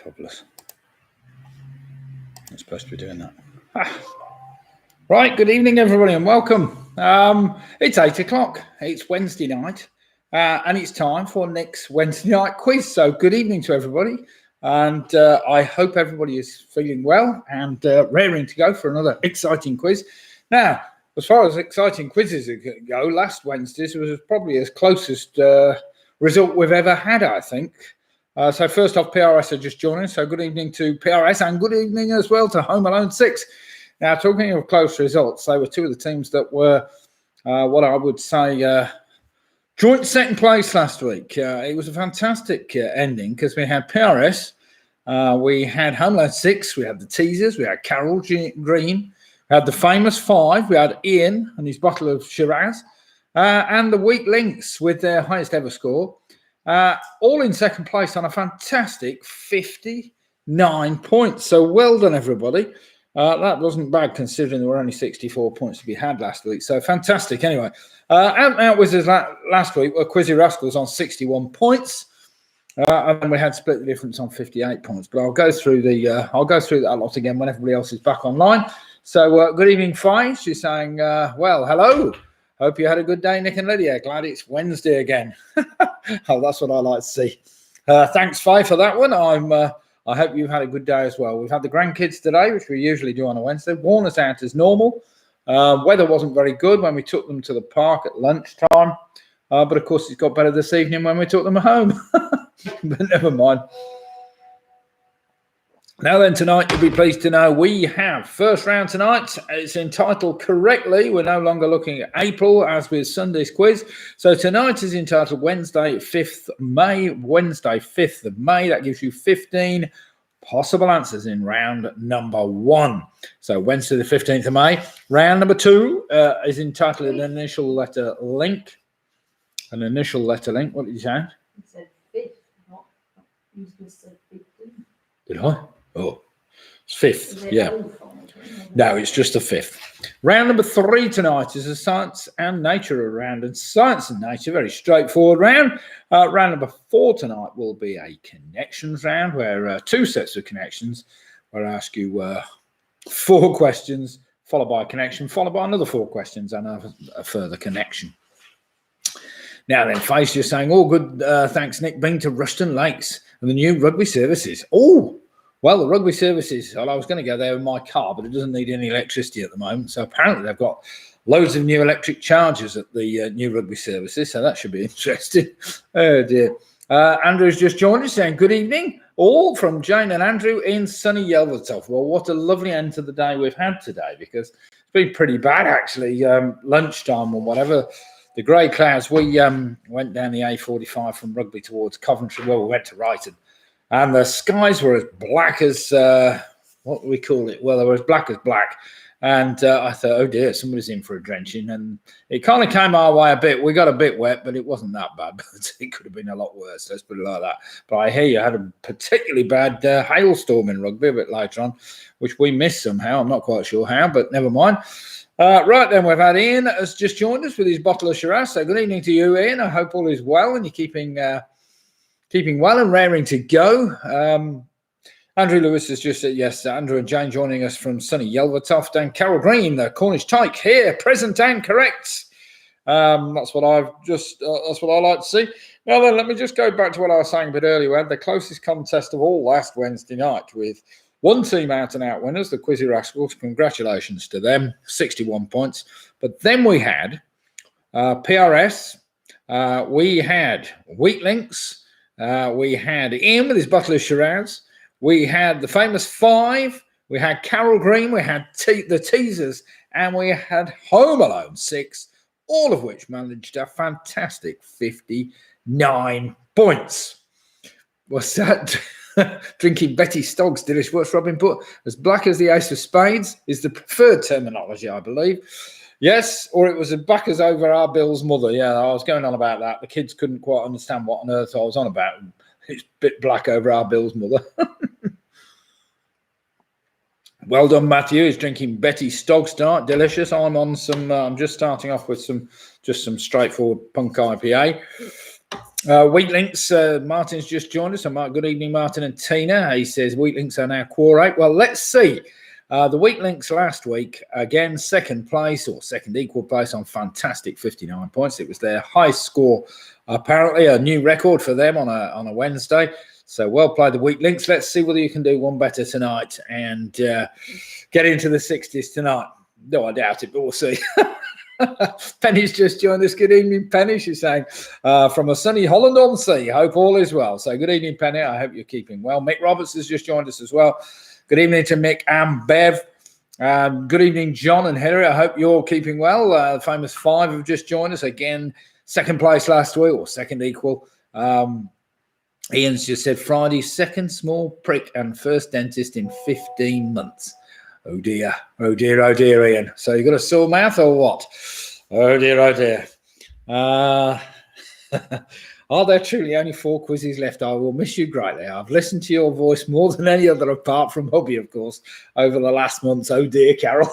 Cobblers. I'm supposed to be doing that. Right, good evening, everybody, and welcome. It's 8 o'clock. It's Wednesday night, and it's time for Nick's Wednesday night quiz. So good evening to everybody, and I hope everybody is feeling well and raring to go for another exciting quiz. Now, as far as exciting quizzes go, last Wednesday's was probably as closest result we've ever had, I think. So first off, PRS are just joining. So good evening to PRS and good evening as well to Home Alone 6. Now, talking of close results, they were two of the teams that were what I would say joint second place last week. It was a fantastic ending because we had PRS, we had Home Alone 6, we had the Teasers, we had Carol Green, we had the Famous Five, we had Ian and his bottle of Shiraz, and the Weak Links with their highest ever score. All in second place on a fantastic 59 points. So well done, everybody. That wasn't bad considering there were only 64 points to be had last week. So fantastic. Anyway, Out Wizards last week were Quizzy Rascals on 61 points. And then we had split the difference on 58 points. But I'll go through that lot again when everybody else is back online. So good evening, Faye. She's saying, well, hello. Hope you had a good day, Nick and Lydia. Glad it's Wednesday again. Oh, that's what I like to see. Thanks, Faye, for that one. I hope you've had a good day as well. We've had the grandkids today, which we usually do on a Wednesday. Worn us out as normal. Weather wasn't very good when we took them to the park at lunchtime. But, of course, it's got better this evening when we took them home. But never mind. Now then, tonight, you'll be pleased to know we have first round tonight. It's entitled correctly. We're no longer looking at April as with Sunday's quiz. So tonight is entitled Wednesday, 5th May. Wednesday, 5th of May. That gives you 15 possible answers in round number 1. So Wednesday, the 15th of May. Round number 2 is entitled an initial letter link. An initial letter link. What did you say? It said 5th, not you just said 15. Did I? Oh, it's 5th, yeah. No, it's just the 5th. Round number 3 tonight is a science and nature round, and science and nature, very straightforward round. Round number 4 tonight will be a connections round where 2 sets of connections where I ask you 4 questions, followed by a connection, followed by another 4 questions and a further connection. Now then, Face, you're saying, oh, good, thanks, Nick, been to Rushton Lakes and the new rugby services. Oh, well, the rugby services, well, I was going to go there in my car, but it doesn't need any electricity at the moment. So apparently they've got loads of new electric chargers at the new rugby services. So that should be interesting. Oh, dear. Andrew's just joined us saying, good evening, all from Jane and Andrew in sunny Yelvertoft. Well, what a lovely end to the day we've had today, because it's been pretty bad, actually, lunchtime or whatever. The grey clouds, we went down the A45 from Rugby towards Coventry. Well, we went to Brighton. And the skies were as black as, what do we call it? Well, they were as black as black. And I thought, oh, dear, somebody's in for a drenching. And it kind of came our way a bit. We got a bit wet, but it wasn't that bad. But it could have been a lot worse, let's put it like that. But I hear you had a particularly bad hailstorm in Rugby a bit later on, which we missed somehow. I'm not quite sure how, but never mind. Right then, we've had Ian has just joined us with his bottle of Shiraz. So good evening to you, Ian. I hope all is well and you're keeping well and raring to go. Andrew Lewis has just said yes. Andrew and Jane joining us from sunny Yelvertoft, and Carol Green, the Cornish Tyke, here, present and correct. That's what I like to see. Now then, let me just go back to what I was saying a bit earlier. We had the closest contest of all last Wednesday night with one team out and out winners, the Quizzy Rascals. Congratulations to them, 61 points. But then we had PRS, we had Weak Links, we had Ian with his bottle of Shiraz. We had the Famous Five. We had Carol Green. We had the Teasers. And we had Home Alone 6, all of which managed a fantastic 59 points. What's that? Drinking Betty Stoggs delish. What's Robin put? As black as the ace of spades is the preferred terminology, I believe. Yes, or it was as black as over our Bill's mother. Yeah, I was going on about that. The kids couldn't quite understand what on earth I was on about. It's a bit black over our Bill's mother. Well done, Matthew. He's drinking Betty Stoggs tonight. Delicious. I'm on some. I'm just starting off with some straightforward punk IPA. Wheat Links, Martin's just joined us. Good evening, Martin and Tina. He says Wheat Links are now core 8. Well, let's see. The Wheat Links last week, again, second place or second equal place on fantastic 59 points. It was their highest score, apparently a new record for them on a Wednesday. So well played, the Wheat Links. Let's see whether you can do one better tonight and get into the 60s tonight. No, I doubt it, but we'll see. Penny's just joined us. Good evening, Penny. She's saying, from a sunny Holland-on-Sea, hope all is well. So good evening, Penny. I hope you're keeping well. Mick Roberts has just joined us as well. Good evening to Mick and Bev. Good evening, John and Henry. I hope you're keeping well. The famous 5 have just joined us. Again, second place last week, or second equal. Ian's just said Friday, second small prick and first dentist in 15 months. Oh dear, oh dear, oh dear, Ian. So you got a sore mouth or what? Oh dear, oh dear. Are there truly only 4 quizzes left? I will miss you greatly. I've listened to your voice more than any other, apart from hubby, of course, over the last months. Oh dear, Carol.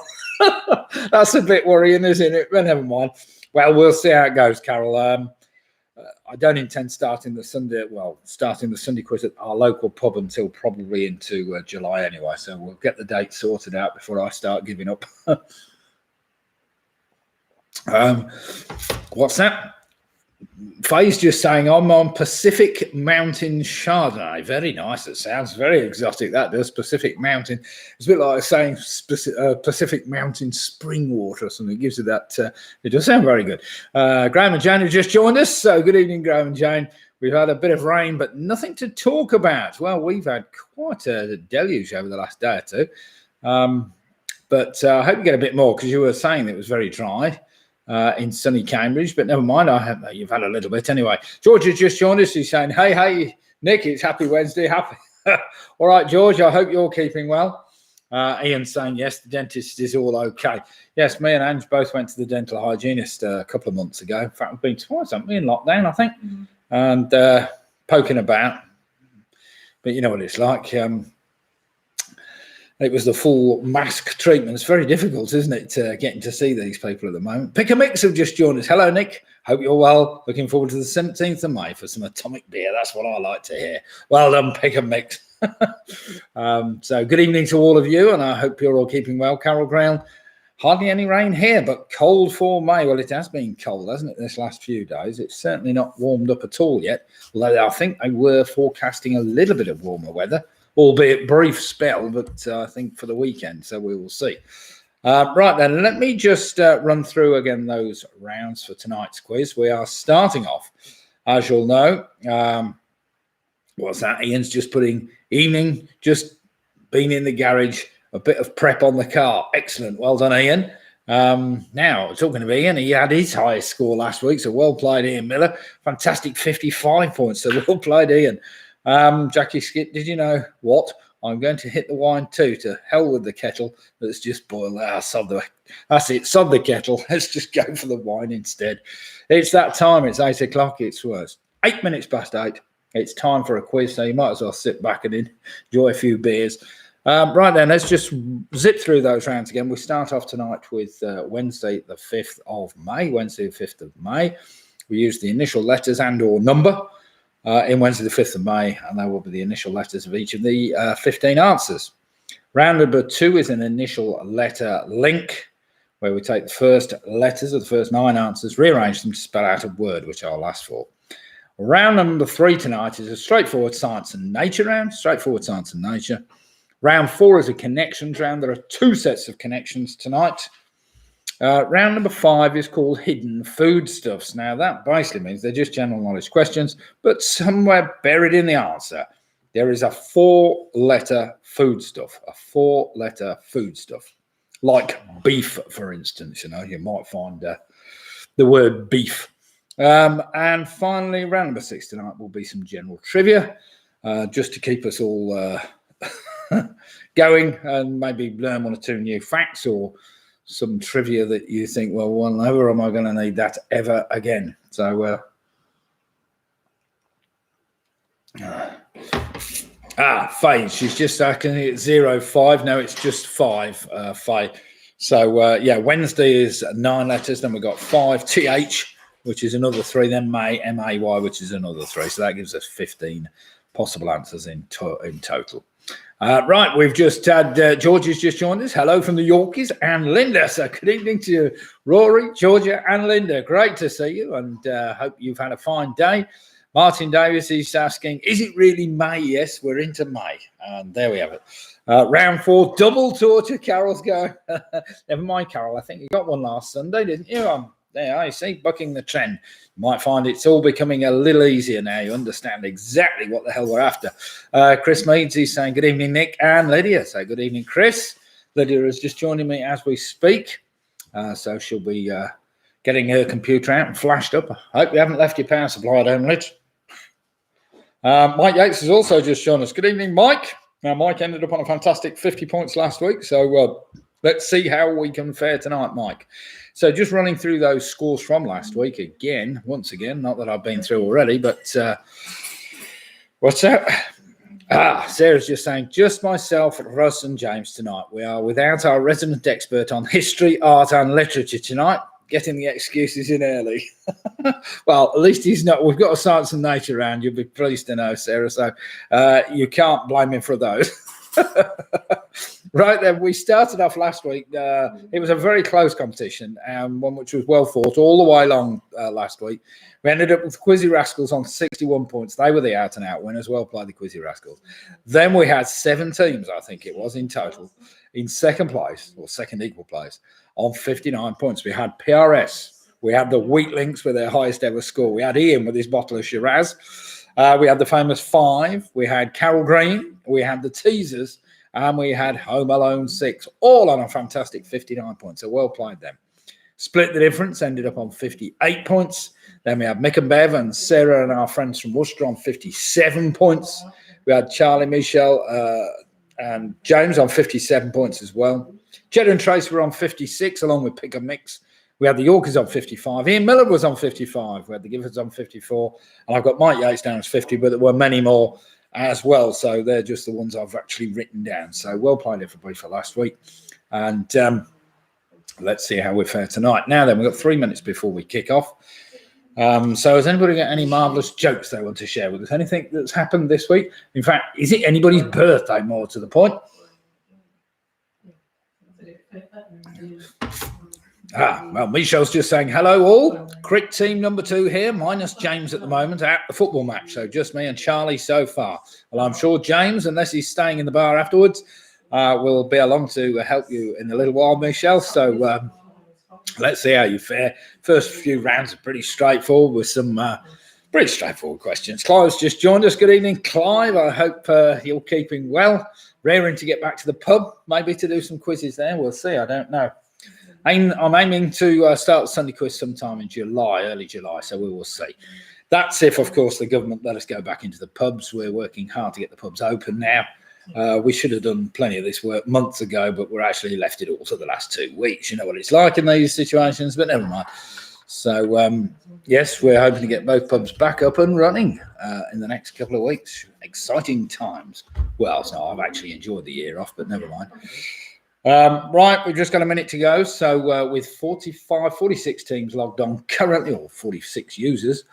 That's a bit worrying, isn't it? But never mind. Well, we'll see how it goes, Carol. I don't intend starting the Sunday quiz at our local pub until probably into July anyway. So we'll get the date sorted out before I start giving up. What's that? Faye's just saying, I'm on Pacific Mountain Chardonnay. Very nice. It sounds very exotic, that does. Pacific Mountain. It's a bit like saying Pacific Mountain spring water or something. It gives it that. It does sound very good. Graham and Jane have just joined us. So good evening, Graham and Jane. We've had a bit of rain, but nothing to talk about. Well, we've had quite a deluge over the last day or two. But I hope you get a bit more, because you were saying that it was very dry. In sunny Cambridge, but never mind. You've had a little bit anyway. George has just joined us. He's saying, hey, Nick, it's happy Wednesday. Happy. All right, George, I hope you're keeping well. Ian's saying, yes, the dentist is all okay. Yes, me and Ange both went to the dental hygienist a couple of months ago. In fact, we've been twice, haven't we, in lockdown, I think, and poking about. But you know what it's like. It was the full mask treatment. It's very difficult, isn't it, getting to see these people at the moment. Pick a Mix have just joined us. Hello, Nick. Hope you're well. Looking forward to the 17th of May for some atomic beer. That's what I like to hear. Well done, Pick a Mix. So good evening to all of you, and I hope you're all keeping well. Carol Brown, hardly any rain here, but cold for May. Well, it has been cold, hasn't it, this last few days? It's certainly not warmed up at all yet, although I think they were forecasting a little bit of warmer weather. Albeit brief spell, but I think for the weekend, so we will see. Right then, let me just run through again those rounds for tonight's quiz. We are starting off, as you'll know. What's that? Ian's just putting evening, just been in the garage, a bit of prep on the car. Excellent. Well done, Ian. Now, talking of Ian, he had his highest score last week, so well played, Ian Miller. Fantastic 55 points, so well played, Ian. Jackie Skip, did you know what? I'm going to hit the wine too. To hell with the kettle. Let's just boil that. That's it. Sod the kettle. Let's just go for the wine instead. It's that time. It's 8 o'clock. It's 8 minutes past 8. It's time for a quiz, so you might as well sit back and enjoy a few beers. Right then, let's just zip through those rounds again. We start off tonight with Wednesday, the 5th of May. Wednesday, the 5th of May. We use the initial letters and or number. In Wednesday the 5th of May, and that will be the initial letters of each of the 15 answers. Round number 2 is an initial letter link, where we take the first letters of the first 9 answers, rearrange them to spell out a word, which I'll ask for. Round number 3 tonight is a straightforward science and nature round, straightforward science and nature. Round 4 is a connections round. There are 2 sets of connections tonight. Round number 5 is called hidden foodstuffs. Now, that basically means they're just general knowledge questions, but somewhere buried in the answer, there is a 4-letter foodstuff, like beef, for instance. You know, you might find the word beef. And finally, round number 6 tonight will be some general trivia, just to keep us all going and maybe learn 1 or 2 new facts or some trivia that you think, well, never am I going to need that ever again. So, Faye, she's just asking it 05. No, it's just 5, Faye. So, yeah, Wednesday is 9 letters. Then we've got 5, TH, which is another 3, then May, M-A-Y, which is another 3. So that gives us 15 possible answers in total. Right, we've just had George has just joined us. Hello from the Yorkies and Linda. So good evening to you, Rory, Georgia, and Linda. Great to see you, and hope you've had a fine day. Martin Davis is asking, is it really May? Yes, we're into May. And there we have it. Round 4, double torture. Carol's going. Never mind, Carol. I think you got one last Sunday, didn't you? There, I see, bucking the trend. You might find it's all becoming a little easier now. You understand exactly what the hell we're after. Chris Meads is saying, good evening, Nick and Lydia. So good evening, Chris. Lydia is just joining me as we speak. So she'll be getting her computer out and flashed up. I hope you haven't left your power supply down, Rich. Mike Yates has also just joined us. Good evening, Mike. Now, Mike ended up on a fantastic 50 points last week. So let's see how we can fare tonight, Mike. So just running through those scores from last week again, once again, not that I've been through already, but what's that? Sarah's just saying, just myself, Russ and James tonight. We are without our resident expert on history, art and literature tonight, getting the excuses in early. Well, at least he's not. We've got a science and nature around. You'll be pleased to know, Sarah. So you can't blame him for those. Right then, we started off last week. It was a very close competition, one which was well fought all the way along last week. We ended up with Quizzy Rascals on 61 points. They were the out-and-out winners. Well played, the Quizzy Rascals. Then we had 7 teams, I think it was, in total, in second place, or second equal place, on 59 points. We had PRS. We had the Wheatlinks with their highest ever score. We had Ian with his bottle of Shiraz. We had the famous 5. We had Carol Green. We had the Teasers. And we had Home Alone 6, all on a fantastic 59 points. So well played them. Split the difference, ended up on 58 points. Then we had Mick and Bev and Sarah and our friends from Worcester on 57 points. We had Charlie, Michelle and James on 57 points as well. Jed and Trace were on 56, along with Pick and Mix. We had the Yorkers on 55. Ian Miller was on 55. We had the Giffords on 54. And I've got Mike Yates down as 50, but there were many more as well. So they're just the ones I've actually written down. So well played, everybody, for last week. And let's see how we fare tonight. Now then, we've got 3 minutes before we kick off. So has anybody got any marvellous jokes they want to share with us? Anything that's happened this week? In fact, is it anybody's birthday, more to the point? Well, Michelle's just saying, hello all. Crick team number 2 here, minus James at the moment at the football match. So just me and Charlie so far. Well, I'm sure James, unless he's staying in the bar afterwards, will be along to help you in a little while, Michelle. So let's see how you fare. First few rounds are pretty straightforward with some pretty straightforward questions. Clive's just joined us. Good evening, Clive. I hope you're keeping well. Raring to get back to the pub, maybe to do some quizzes there. We'll see. I don't know. I'm aiming to start the Sunday quiz sometime in July, early July, so we will see. That's if, of course, the government let us go back into the pubs. We're working hard to get the pubs open now. We should have done plenty of this work months ago, but we're actually left it all to the last 2 weeks. You know what it's like in these situations, but never mind. So, yes, we're hoping to get both pubs back up and running in the next couple of weeks. Exciting times. Well, so I've actually enjoyed the year off, but never mind. Right, we've just got a minute to go. So with 46 teams logged on currently, or 46 users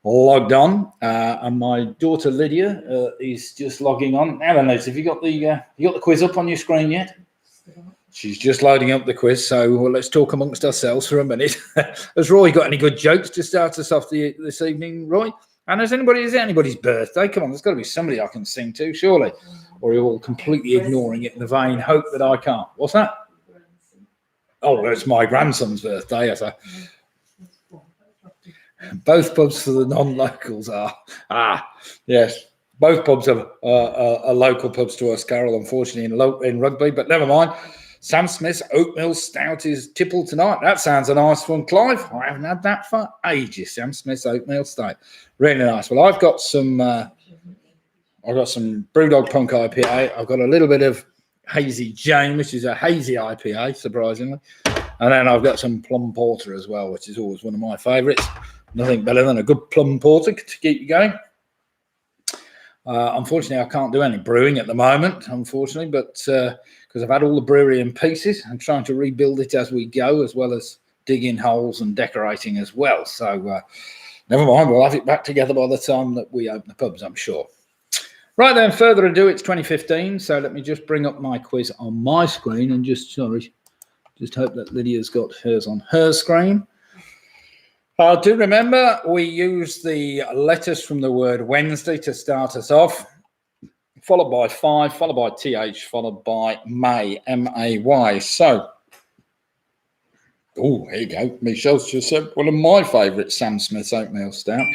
logged on, and my daughter Lydia is just logging on. Now then, Liz, have you got the quiz up on your screen yet? She's just loading up the quiz, so let's talk amongst ourselves for a minute. Has Roy got any good jokes to start us off this evening, Roy? And is it anybody's birthday? Come on, there's got to be somebody I can sing to, surely. Or you're all completely ignoring it in the vain hope that I can't. What's that? Oh, it's my grandson's birthday. Yes, both pubs for the non-locals are. Yes. Both pubs are local pubs to us, Carol, unfortunately, in rugby. But never mind. Sam Smith's Oatmeal Stout is tippled tonight. That sounds a nice one, Clive. I haven't had that for ages. Sam Smith's Oatmeal Stout. Really nice. Well, I've got some Brewdog Punk IPA. I've got a little bit of Hazy Jane, which is a hazy IPA, surprisingly. And then I've got some plum porter as well, which is always one of my favourites. Nothing better than a good plum porter to keep you going. Unfortunately, I can't do any brewing at the moment, unfortunately, but because I've had all the brewery in pieces. I'm trying to rebuild it as we go, as well as digging holes and decorating as well. So never mind, we'll have it back together by the time that we open the pubs, I'm sure. Right then, further ado, it's 2015. So let me just bring up my quiz on my screen and just hope that Lydia's got hers on her screen. Do remember, we use the letters from the word Wednesday to start us off, followed by 5, followed by TH, followed by May, M-A-Y. So, oh, here you go. Michelle's just said one of my favourite Sam Smith's oatmeal stout.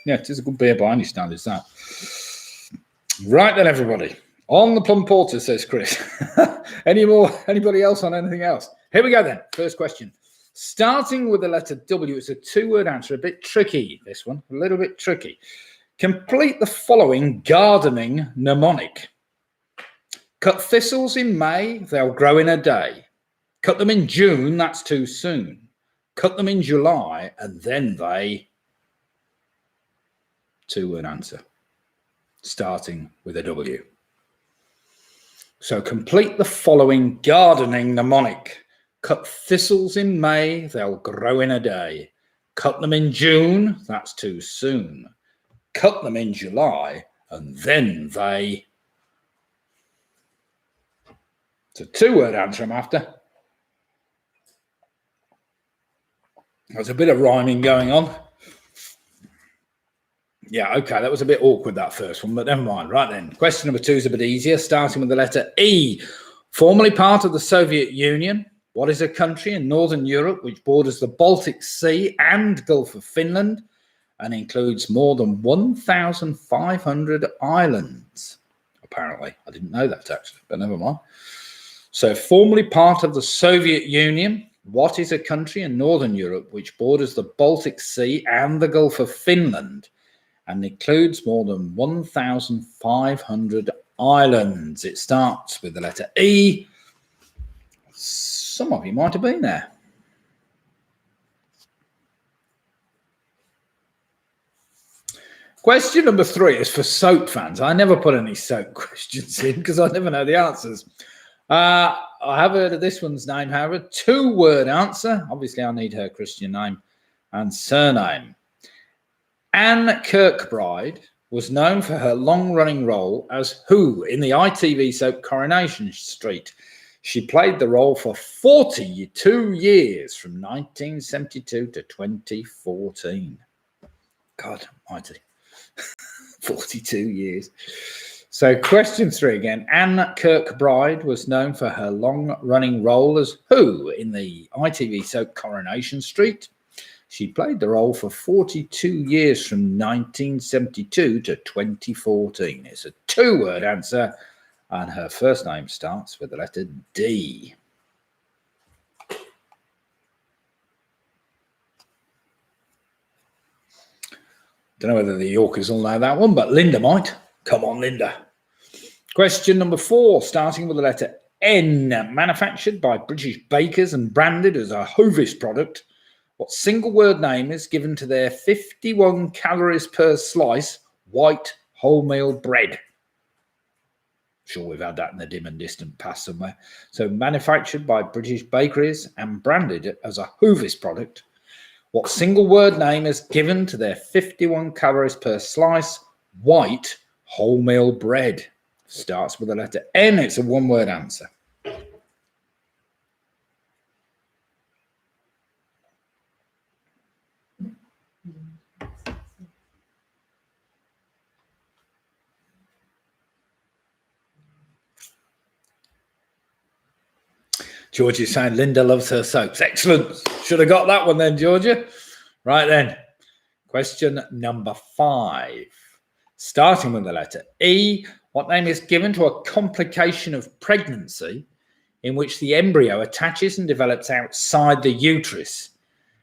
Yeah, it is a good beer by any standards, that. Right then, everybody. On the plum porter, says Chris. Anybody else on anything else? Here we go then. First question. Starting with the letter W, it's a 2-word answer. A bit tricky, this one. A little bit tricky. Complete the following gardening mnemonic. Cut thistles in May, they'll grow in a day. Cut them in June, that's too soon. Cut them in July, and then they... 2-word answer. Starting with a W. So complete the following gardening mnemonic. Cut thistles in May, they'll grow in a day. Cut them in June, that's too soon. Cut them in July, and then they... It's a 2-word answer I'm after. There's a bit of rhyming going on. Yeah, okay, that was a bit awkward, that first one, but never mind. Right then, question number 2 is a bit easier, starting with the letter E. Formerly part of the Soviet Union, what is a country in Northern Europe which borders the Baltic Sea and Gulf of Finland and includes more than 1,500 islands? Apparently, I didn't know that actually, but never mind. So, formerly part of the Soviet Union, what is a country in Northern Europe which borders the Baltic Sea and the Gulf of Finland and includes more than 1,500 islands? It starts with the letter E. Some of you might have been there. Question number 3 is for soap fans. I never put any soap questions in because I never know the answers. I have heard of this one's name, however. 2-word answer. Obviously, I need her Christian name and surname. Anne Kirkbride was known for her long-running role as who in the ITV soap Coronation Street. She played the role for 42 years, from 1972 to 2014. God almighty. 42 years. So question 3 again. Anne Kirkbride was known for her long-running role as who in the ITV soap Coronation Street. She played the role for 42 years, from 1972 to 2014. It's a 2-word answer, and her first name starts with the letter D. Don't know whether the Yorkers will know that one, but Linda might. Come on, Linda. Question number 4, starting with the letter N. Manufactured by British bakers and branded as a Hovis product, what single word name is given to their 51 calories per slice white wholemeal bread? Sure, we've had that in the dim and distant past somewhere. So manufactured by British bakeries and branded as a Hovis product, what single word name is given to their 51 calories per slice white wholemeal bread? Starts with the letter N. It's a 1-word answer. Georgia's saying Linda loves her soaps. Excellent. Should have got that one then, Georgia. Right then. Question number 5. Starting with the letter E, what name is given to a complication of pregnancy in which the embryo attaches and develops outside the uterus?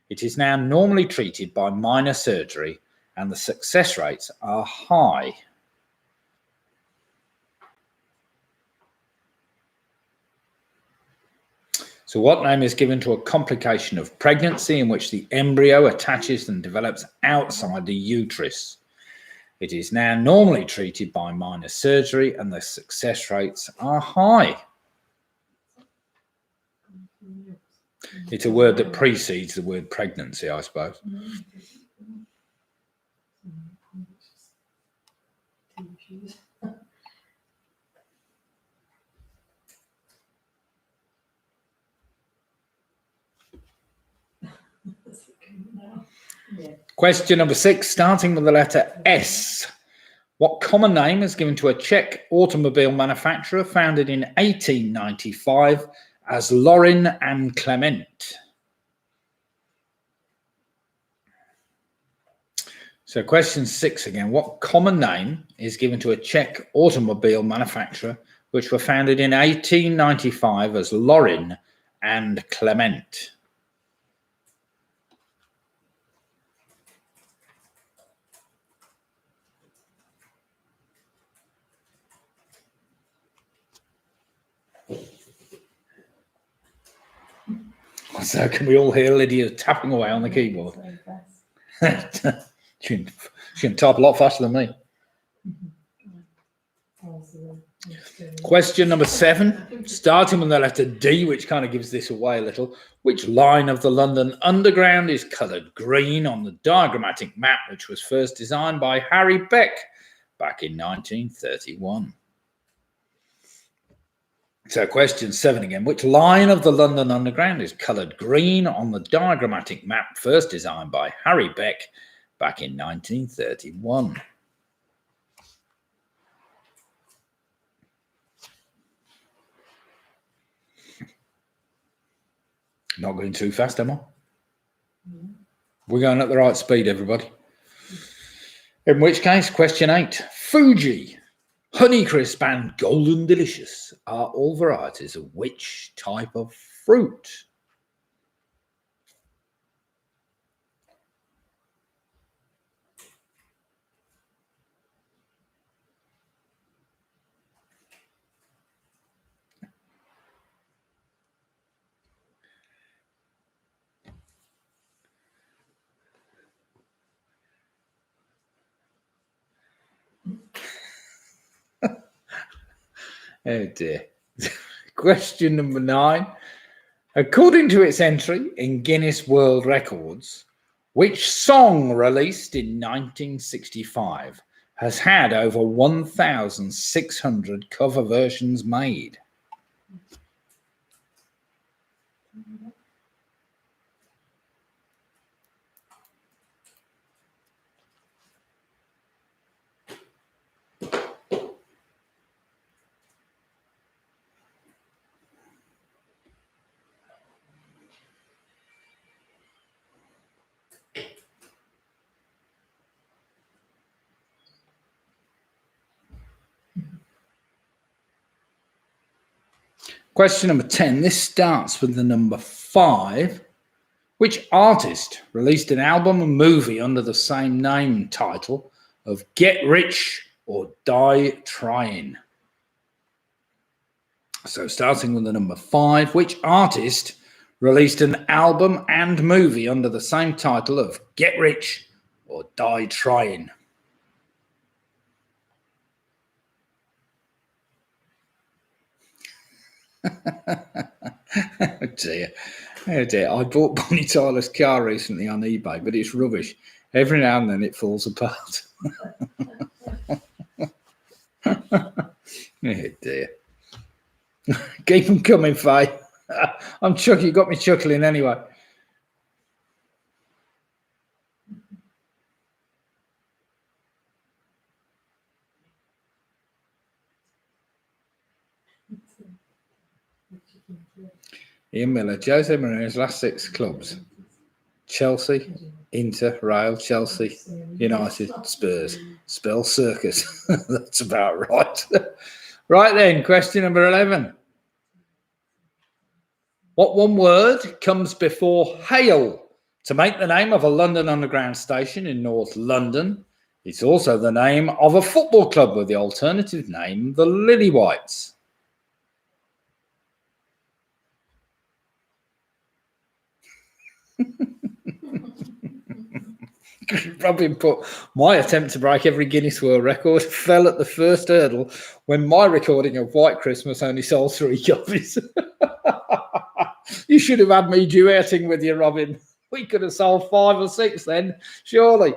It is now normally treated by minor surgery and the success rates are high. So what name is given to a complication of pregnancy in which the embryo attaches and develops outside the uterus? It is now normally treated by minor surgery and the success rates are high. It's a word that precedes the word pregnancy, I suppose. Question number 6, starting with the letter S. What common name is given to a Czech automobile manufacturer founded in 1895 as Lorin and Clement? So question 6 again. What common name is given to a Czech automobile manufacturer which were founded in 1895 as Lorin and Clement? So can we all hear Lydia tapping away on the keyboard? she can type a lot faster than me. Question number 7, starting with the letter D, which kind of gives this away a little. Which line of the London Underground is coloured green on the diagrammatic map, which was first designed by Harry Beck back in 1931? So question 7 again. Which line of the London Underground is coloured green on the diagrammatic map first designed by Harry Beck back in 1931? Not going too fast, am I? We're going at the right speed, everybody. In which case, question 8. Fuji, Honeycrisp and Golden Delicious are all varieties of which type of fruit? Oh dear. Question number 9. According to its entry in Guinness World Records, which song released in 1965 has had over 1,600 cover versions made? Question number 10. This starts with the number 5. Which artist released an album and movie under the same name title of Get Rich or Die Trying? So starting with the number 5. Which artist released an album and movie under the same title of Get Rich or Die Trying? Oh dear. Oh dear. I bought Bonnie Tyler's car recently on eBay, but it's rubbish. Every now and then it falls apart. Oh dear. Keep them coming, Faye. I'm chuckling. You got me chuckling anyway. Ian Miller, Jose Mourinho's last 6 clubs: Chelsea, Inter, Real, Chelsea, United, Spurs. Spell circus. That's about right. Right then, question number 11. What one word comes before hail to make the name of a London Underground station in North London? It's also the name of a football club with the alternative name, the Lilywhites. Robin put, my attempt to break every Guinness World Record fell at the first hurdle when my recording of White Christmas only sold 3 copies. You should have had me duetting with you, Robin. We could have solved 5 or 6 then, surely.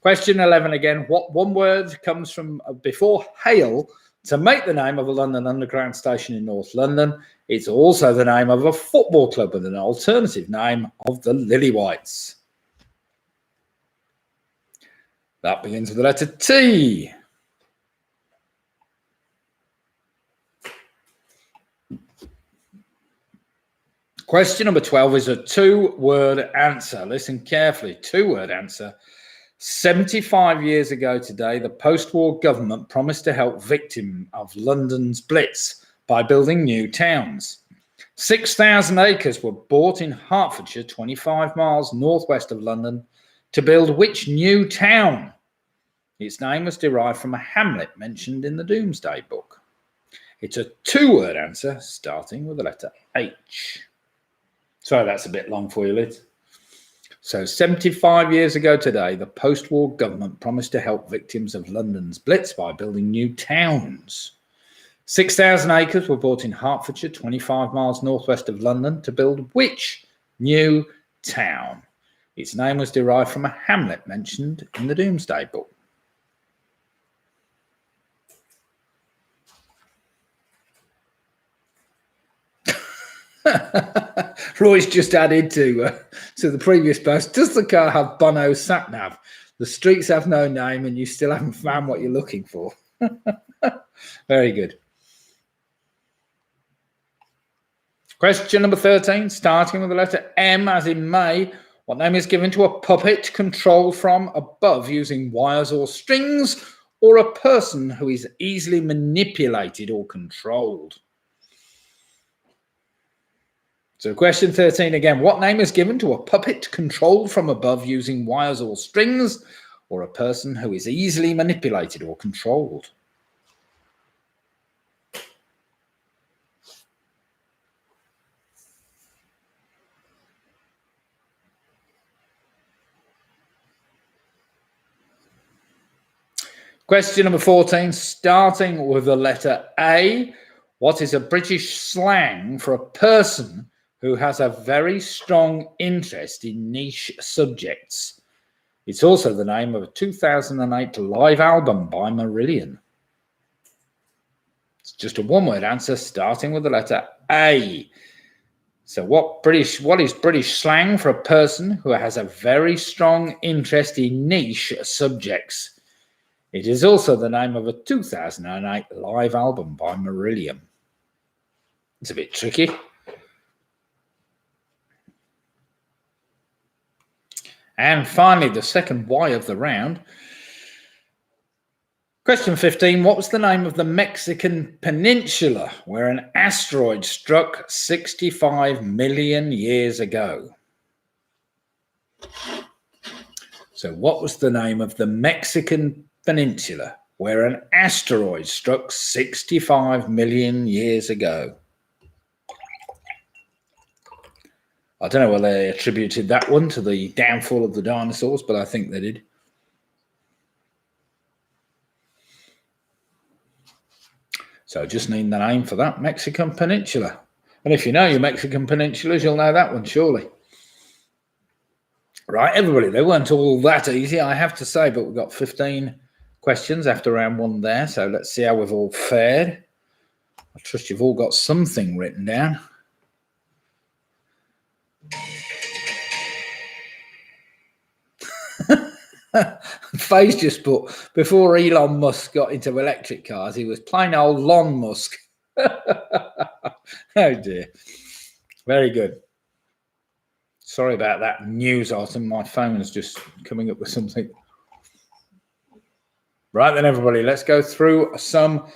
Question 11 again. What one word comes from before hail to make the name of a London Underground station in North London? It's also the name of a football club with an alternative name of the Lillywhites. That begins with the letter T. Question number 12 is a 2-word answer. Listen carefully. 2-word answer. 75 years ago today, the post-war government promised to help victims of London's Blitz by building new towns. 6,000 acres were bought in Hertfordshire, 25 miles northwest of London, to build which new town? Its name was derived from a hamlet mentioned in the Domesday Book. It's a 2-word answer starting with the letter H. Sorry, that's a bit long for you, Liz. So 75 years ago today, the post-war government promised to help victims of London's Blitz by building new towns. 6,000 acres were bought in Hertfordshire, 25 miles northwest of London, to build which new town? Its name was derived from a hamlet mentioned in the Domesday Book. Roy's just added to the previous post. Does the car have Bono's sat-nav? The streets have no name and you still haven't found what you're looking for. Very good. Question number 13, starting with the letter M as in May. What name is given to a puppet controlled from above using wires or strings, or a person who is easily manipulated or controlled? So question 13 again, what name is given to a puppet controlled from above using wires or strings, or a person who is easily manipulated or controlled? Question number 14, starting with the letter A. What is a British slang for a person who has a very strong interest in niche subjects? It's also the name of a 2008 live album by Marillion. It's just a 1-word answer starting with the letter A. So what is British slang for a person who has a very strong interest in niche subjects? It is also the name of a 2008 live album by Marillion. It's a bit tricky. And finally, the second Y of the round. Question 15, what was the name of the Mexican peninsula where an asteroid struck 65 million years ago? So what was the name of the Mexican peninsula where an asteroid struck 65 million years ago? I don't know whether they attributed that one to the downfall of the dinosaurs, but I think they did. So I just need the name for that Mexican peninsula. And if you know your Mexican peninsulas, you'll know that one, surely. Right, everybody, they weren't all that easy, I have to say, but we've got 15 questions after round 1 there. So let's see how we've all fared. I trust you've all got something written down. Faye's just put, before Elon Musk got into electric cars, he was plain old Lon Musk. Oh dear. Very good. Sorry about that news item. My phone is just coming up with something. Right then, everybody, let's go through some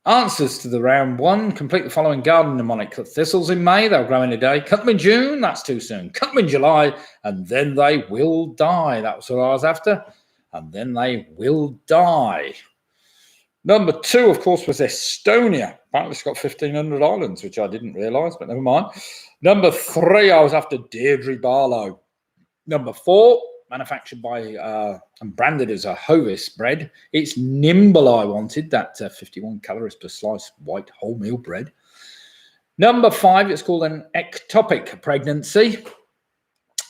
answers to the round 1. Complete the following garden mnemonic. Cut thistles in May, they'll grow in a day. Cut them in June, that's too soon. Cut them in July, and then they will die. That was what I was after. And then they will die. Number 2, of course, was Estonia. Apparently it's got 1,500 islands, which I didn't realise, but never mind. Number 3, I was after Deirdre Barlow. Number 4, manufactured by and branded as a Hovis bread. It's Nimble I wanted, that 51 calories per slice white wholemeal bread. Number 5, it's called an ectopic pregnancy.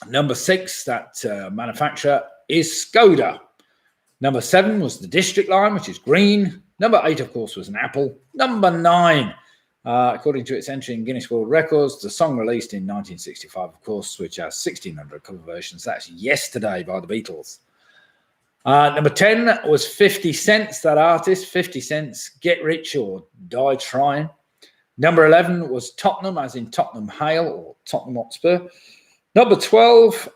Number 6, that manufacturer is Skoda. Number 7 was the district line, which is green. Number 8, of course, was an apple. Number 9, according to its entry in Guinness World Records, the song released in 1965, of course, which has 1,600 cover versions. That's Yesterday by the Beatles. Number 10 was 50 Cent, that artist, 50 Cent's Get Rich or Die Trying. Number 11 was Tottenham, as in Tottenham Hale or Tottenham Hotspur. Number 12,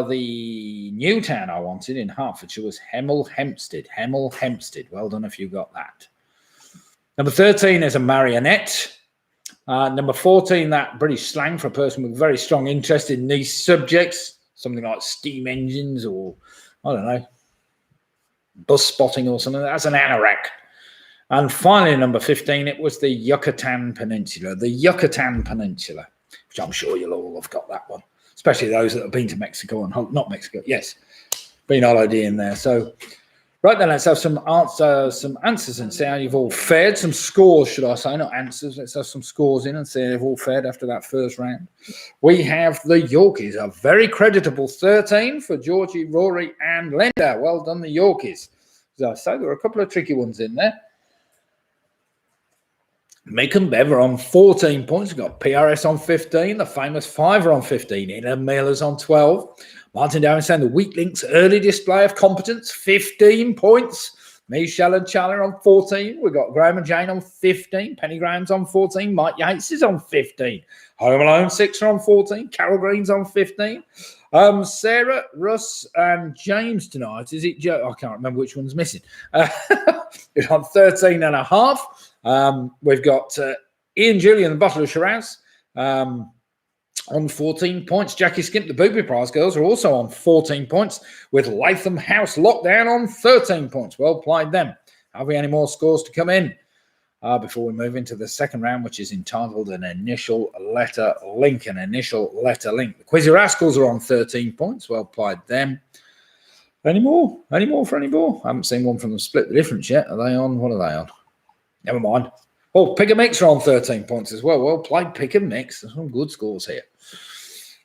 the new town I wanted in Hertfordshire was Hemel Hempstead. Hemel Hempstead. Well done if you got that. Number 13 is a marionette. Number 14, that British slang for a person with very strong interest in these subjects. Something like steam engines or, I don't know, bus spotting or something. That's an anorak. And finally, number 15, it was the Yucatan Peninsula. The Yucatan Peninsula, which I'm sure you'll all have got that one. Especially those that have been to Mexico and not Mexico. Yes, been holiday in there. So, right then, let's have some answers and see how you've all fared. Some scores, should I say, not answers. Let's have some scores in and see how you've all fared after that first round. We have the Yorkies, a very creditable 13 for Georgie, Rory, and Linda. Well done, the Yorkies. As I say, there were a couple of tricky ones in there. Mick and Bev are on 14 points. We've got PRS on 15. The famous 5 are on 15. Ian Miller's on 12. Martin Darren saying the Weak Links early display of competence, 15 points. Michelle and Charlie on 14. We've got Graham and Jane on 15. Penny Graham's on 14. Mike Yates is on 15. Home Alone 6 are on 14. Carol Green's on 15. Sarah, Russ, and James tonight. Is it Joe? I can't remember which one's missing. It's on 13 and a half. We've got Ian Julian, the Bottle of Shiraz, on 14 points. Jackie Skimp, the Booby Prize girls, are also on 14 points, with Latham House Lockdown on 13 points. Well played them. Have we any more scores to come in before we move into the second round, which is entitled An Initial Letter Link? An Initial Letter Link. The Quizzy Rascals are on 13 points. Well played them. Any more? Any more for any more? I haven't seen one from them Split the Difference yet. Are they on? What are they on? Never mind. Oh, Pick and Mix are on 13 points as well. Well played, Pick and Mix. There's some good scores here.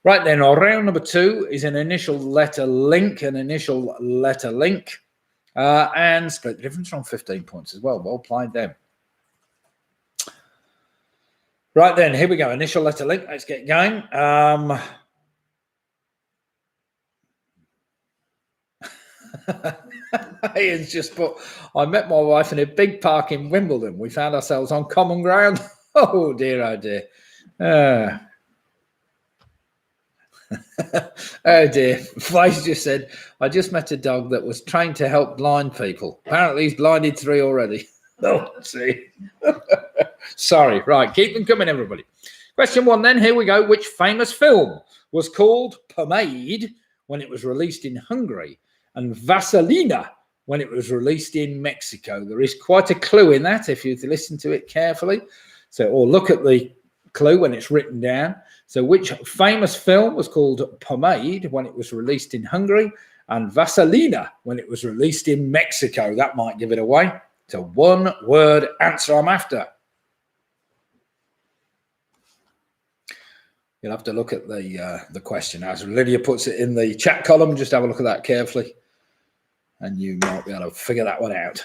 Right then, our round number 2 is an initial letter link. An initial letter link. And Split the Difference are on 15 points as well. Well played them. Right then, here we go. Initial letter link. Let's get going. Ian's just put, I met my wife in a big park in Wimbledon. We found ourselves on common ground. Oh dear, oh dear. Oh dear. Vice just said, I just met a dog that was trained to help blind people. Apparently he's blinded 3 already. Oh, see. Sorry. Right, keep them coming, everybody. Question 1 then, here we go. Which famous film was called Pomade when it was released in Hungary and Vaselina when it was released in Mexico? There is quite a clue in that if you listen to it carefully. So, or look at the clue when it's written down. So which famous film was called Pomade when it was released in Hungary and Vaselina when it was released in Mexico? That might give it away. It's a one-word answer I'm after. You'll have to look at the question. As Lydia puts it in the chat column, just have a look at that carefully, and you might be able to figure that one out.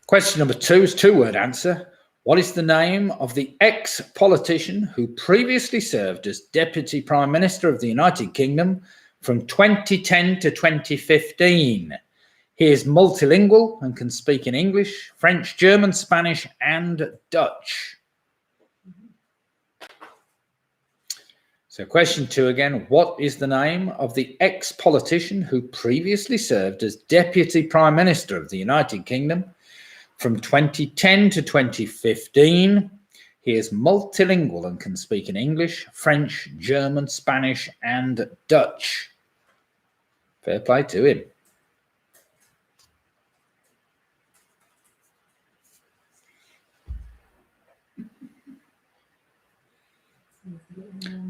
Question number 2 is 2-word answer. What is the name of the ex-politician who previously served as Deputy Prime Minister of the United Kingdom from 2010 to 2015? He is multilingual and can speak in English, French, German, Spanish, and Dutch. So question 2 again. What is the name of the ex-politician who previously served as Deputy Prime Minister of the United Kingdom from 2010 to 2015? He is multilingual and can speak in English, French, German, Spanish, and Dutch. Fair play to him.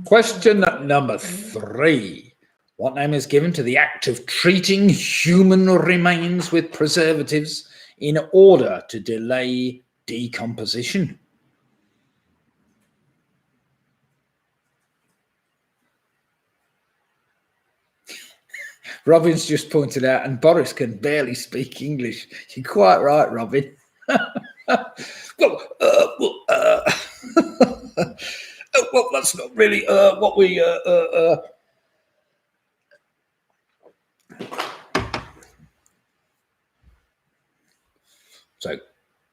Question number 3. What name is given to the act of treating human remains with preservatives in order to delay decomposition? Robin's just pointed out, and Boris can barely speak English. You're quite right, Robin. well, that's not really what we. So,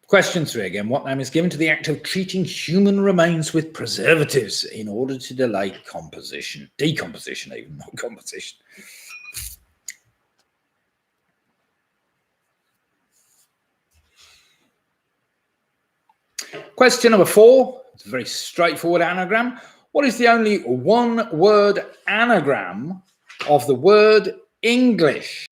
question 3 again. What name is given to the act of treating human remains with preservatives in order to delay decomposition, even not composition? Question number 4. It's a very straightforward anagram. What is the only one-word anagram of the word English?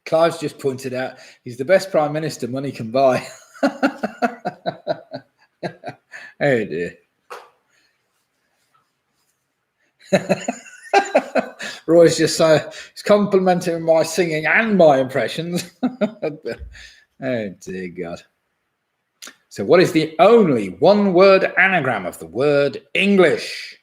Clive's just pointed out he's the best Prime Minister money can buy. Oh dear. Roy's just he's complimenting my singing and my impressions. Oh dear God. So what is the only one-word anagram of the word English?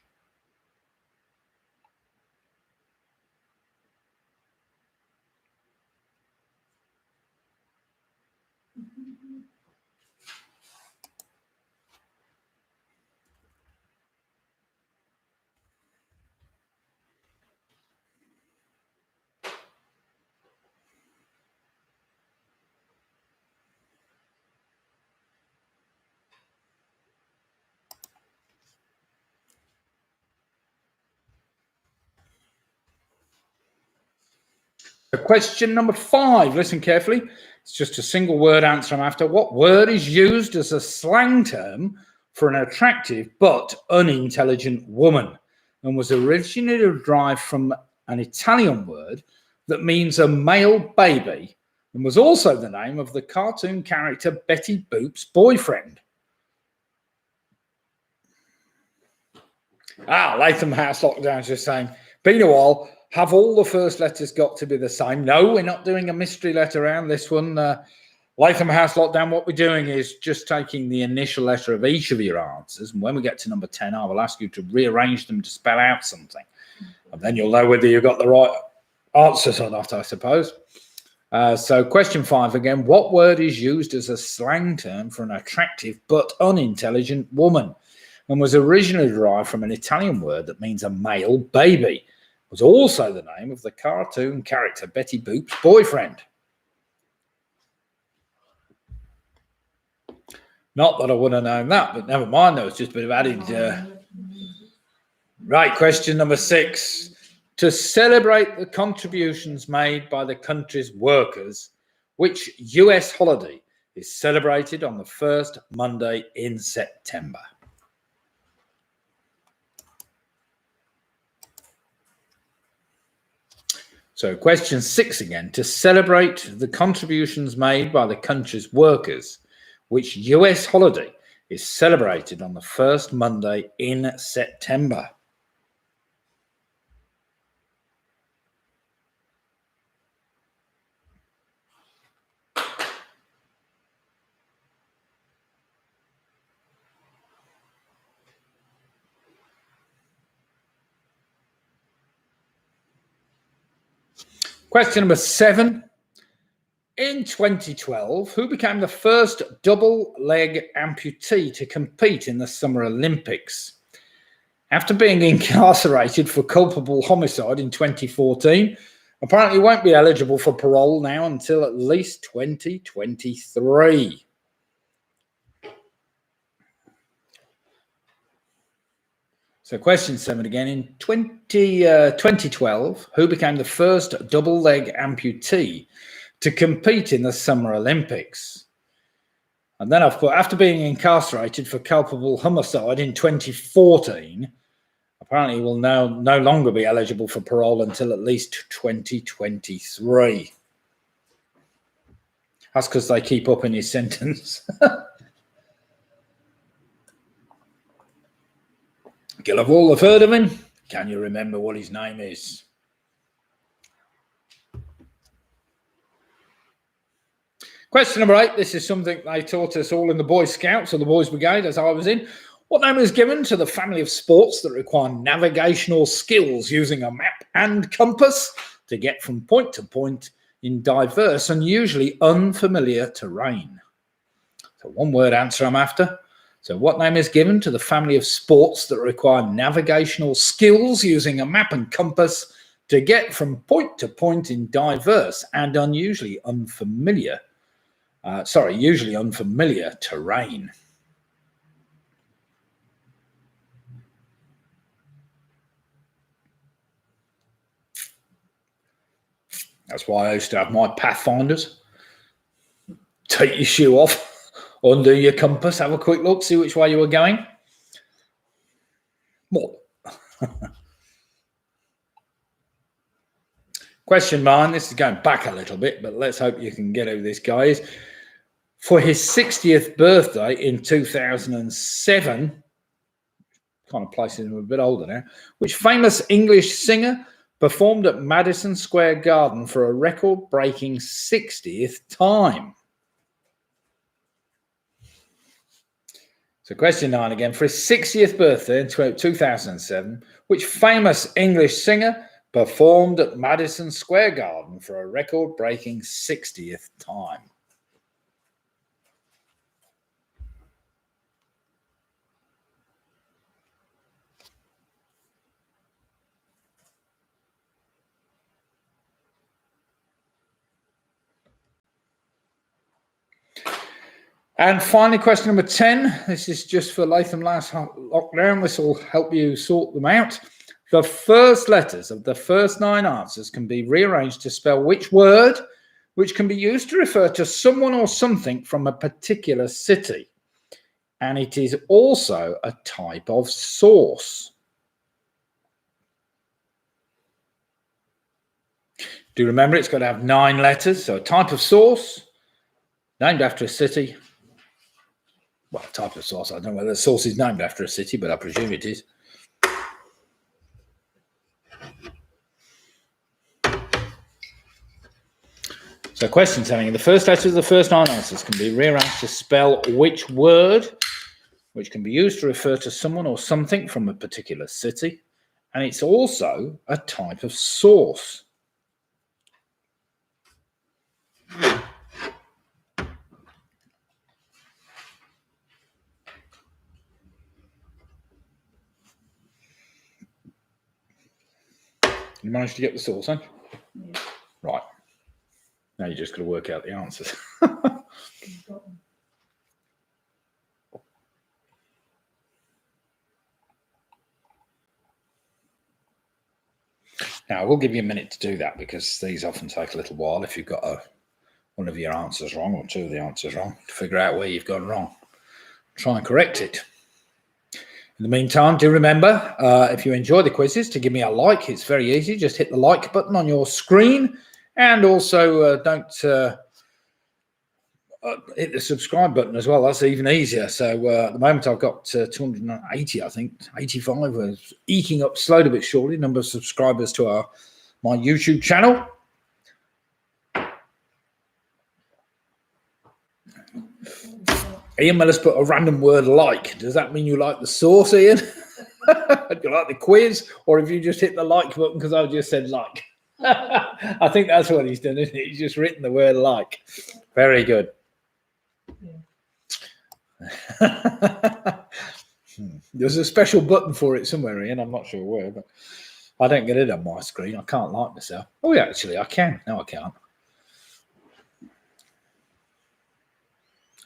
Question number 5. Listen carefully. It's just a single word answer I'm after. What word is used as a slang term for an attractive but unintelligent woman and was originally derived from an Italian word that means a male baby and was also the name of the cartoon character Betty Boop's boyfriend? Latham House Lockdown's just saying, been a while. Have all the first letters got to be the same? No, we're not doing a mystery letter round this one. Latham House Lockdown, what we're doing is just taking the initial letter of each of your answers. And when we get to number 10, I will ask you to rearrange them to spell out something. And then you'll know whether you've got the right answers or not, I suppose. So question 5 again. What word is used as a slang term for an attractive but unintelligent woman and was originally derived from an Italian word that means a male baby? Was also the name of the cartoon character Betty Boop's boyfriend. Not that I would have known that, but never mind. That was just a bit of added. Right, question number 6. To celebrate the contributions made by the country's workers, which US holiday is celebrated on the first Monday in September? So question 6 again. To celebrate the contributions made by the country's workers, which US holiday is celebrated on the first Monday in September? Question number 7. In 2012, who became the first double-leg amputee to compete in the Summer Olympics? After being incarcerated for culpable homicide in 2014, apparently won't be eligible for parole now until at least 2023. So question 7 again. In 2012, who became the first double-leg amputee to compete in the Summer Olympics? And then I've put, after being incarcerated for culpable homicide in 2014, apparently will now no longer be eligible for parole until at least 2023. That's because they keep up in his sentence. You'll have all have heard of him. Can you remember what his name is? Question number 8. This is something they taught us all in the Boy Scouts or the Boys Brigade, as I was in. What name is given to the family of sports that require navigational skills using a map and compass to get from point to point in diverse and usually unfamiliar terrain? So one word answer I'm after. So what name is given to the family of sports that require navigational skills using a map and compass to get from point to point in diverse and usually unfamiliar terrain? That's why I used to have my pathfinders. Take your shoe off, undo your compass, have a quick look, see which way you were going. What? Question 9. This is going back a little bit, but let's hope you can get who this guy is. For his 60th birthday in 2007, kind of placing him a bit older now, which famous English singer performed at Madison Square Garden for a record-breaking 60th time? So question 9 again. For his 60th birthday in 2007, which famous English singer performed at Madison Square Garden for a record-breaking 60th time? And finally, question number 10. This is just for Latham last lockdown. This will help you sort them out. The first letters of the first 9 answers can be rearranged to spell which word, which can be used to refer to someone or something from a particular city. And it is also a type of sauce. Do remember it's got to have 9 letters. So a type of sauce, named after a city. Well, type of sauce. I don't know whether the sauce is named after a city, but I presume it is. So question telling the first letter of the first 9 answers can be rearranged to spell which word, which can be used to refer to someone or something from a particular city. And it's also a type of sauce. You managed to get the sauce, huh? Yeah. Right. Now you just got to work out the answers. Now, I will give you a minute to do that because these often take a little while if you've got one of your answers wrong or 2 of the answers wrong to figure out where you've gone wrong. Try and correct it. In the meantime, do remember, if you enjoy the quizzes, to give me a like. It's very easy. Just hit the like button on your screen. And also don't hit the subscribe button as well. That's even easier. So at the moment, I've got 280, I think, 85. We're eking up slowly but surely, number of subscribers to my YouTube channel. Ian Miller's put a random word like. Does that mean you like the sauce, Ian? Do you like the quiz? Or have you just hit the like button because I've just said like? I think that's what he's done, isn't it? He's just written the word like. Very good. Yeah. There's a special button for it somewhere, Ian. I'm not sure where, but I don't get it on my screen. I can't like myself. Oh, yeah, actually, I can. No, I can't.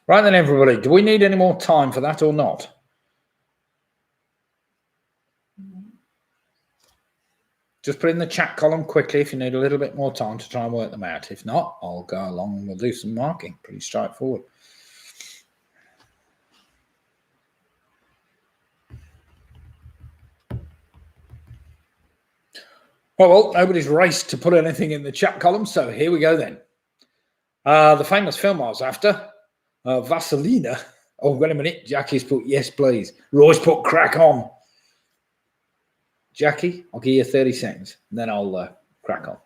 Right then, everybody, do we need any more time for that or not? Just put in the chat column quickly if you need a little bit more time to try and work them out. If not, I'll go along and we'll do some marking. Pretty straightforward. Oh, well, nobody's raced to put anything in the chat column, so here we go then. The famous film I was after, Vaselina. Oh, wait a minute. Jackie's put yes, please. Roy's put crack on. Jackie, I'll give you 30 seconds, and then I'll crack on.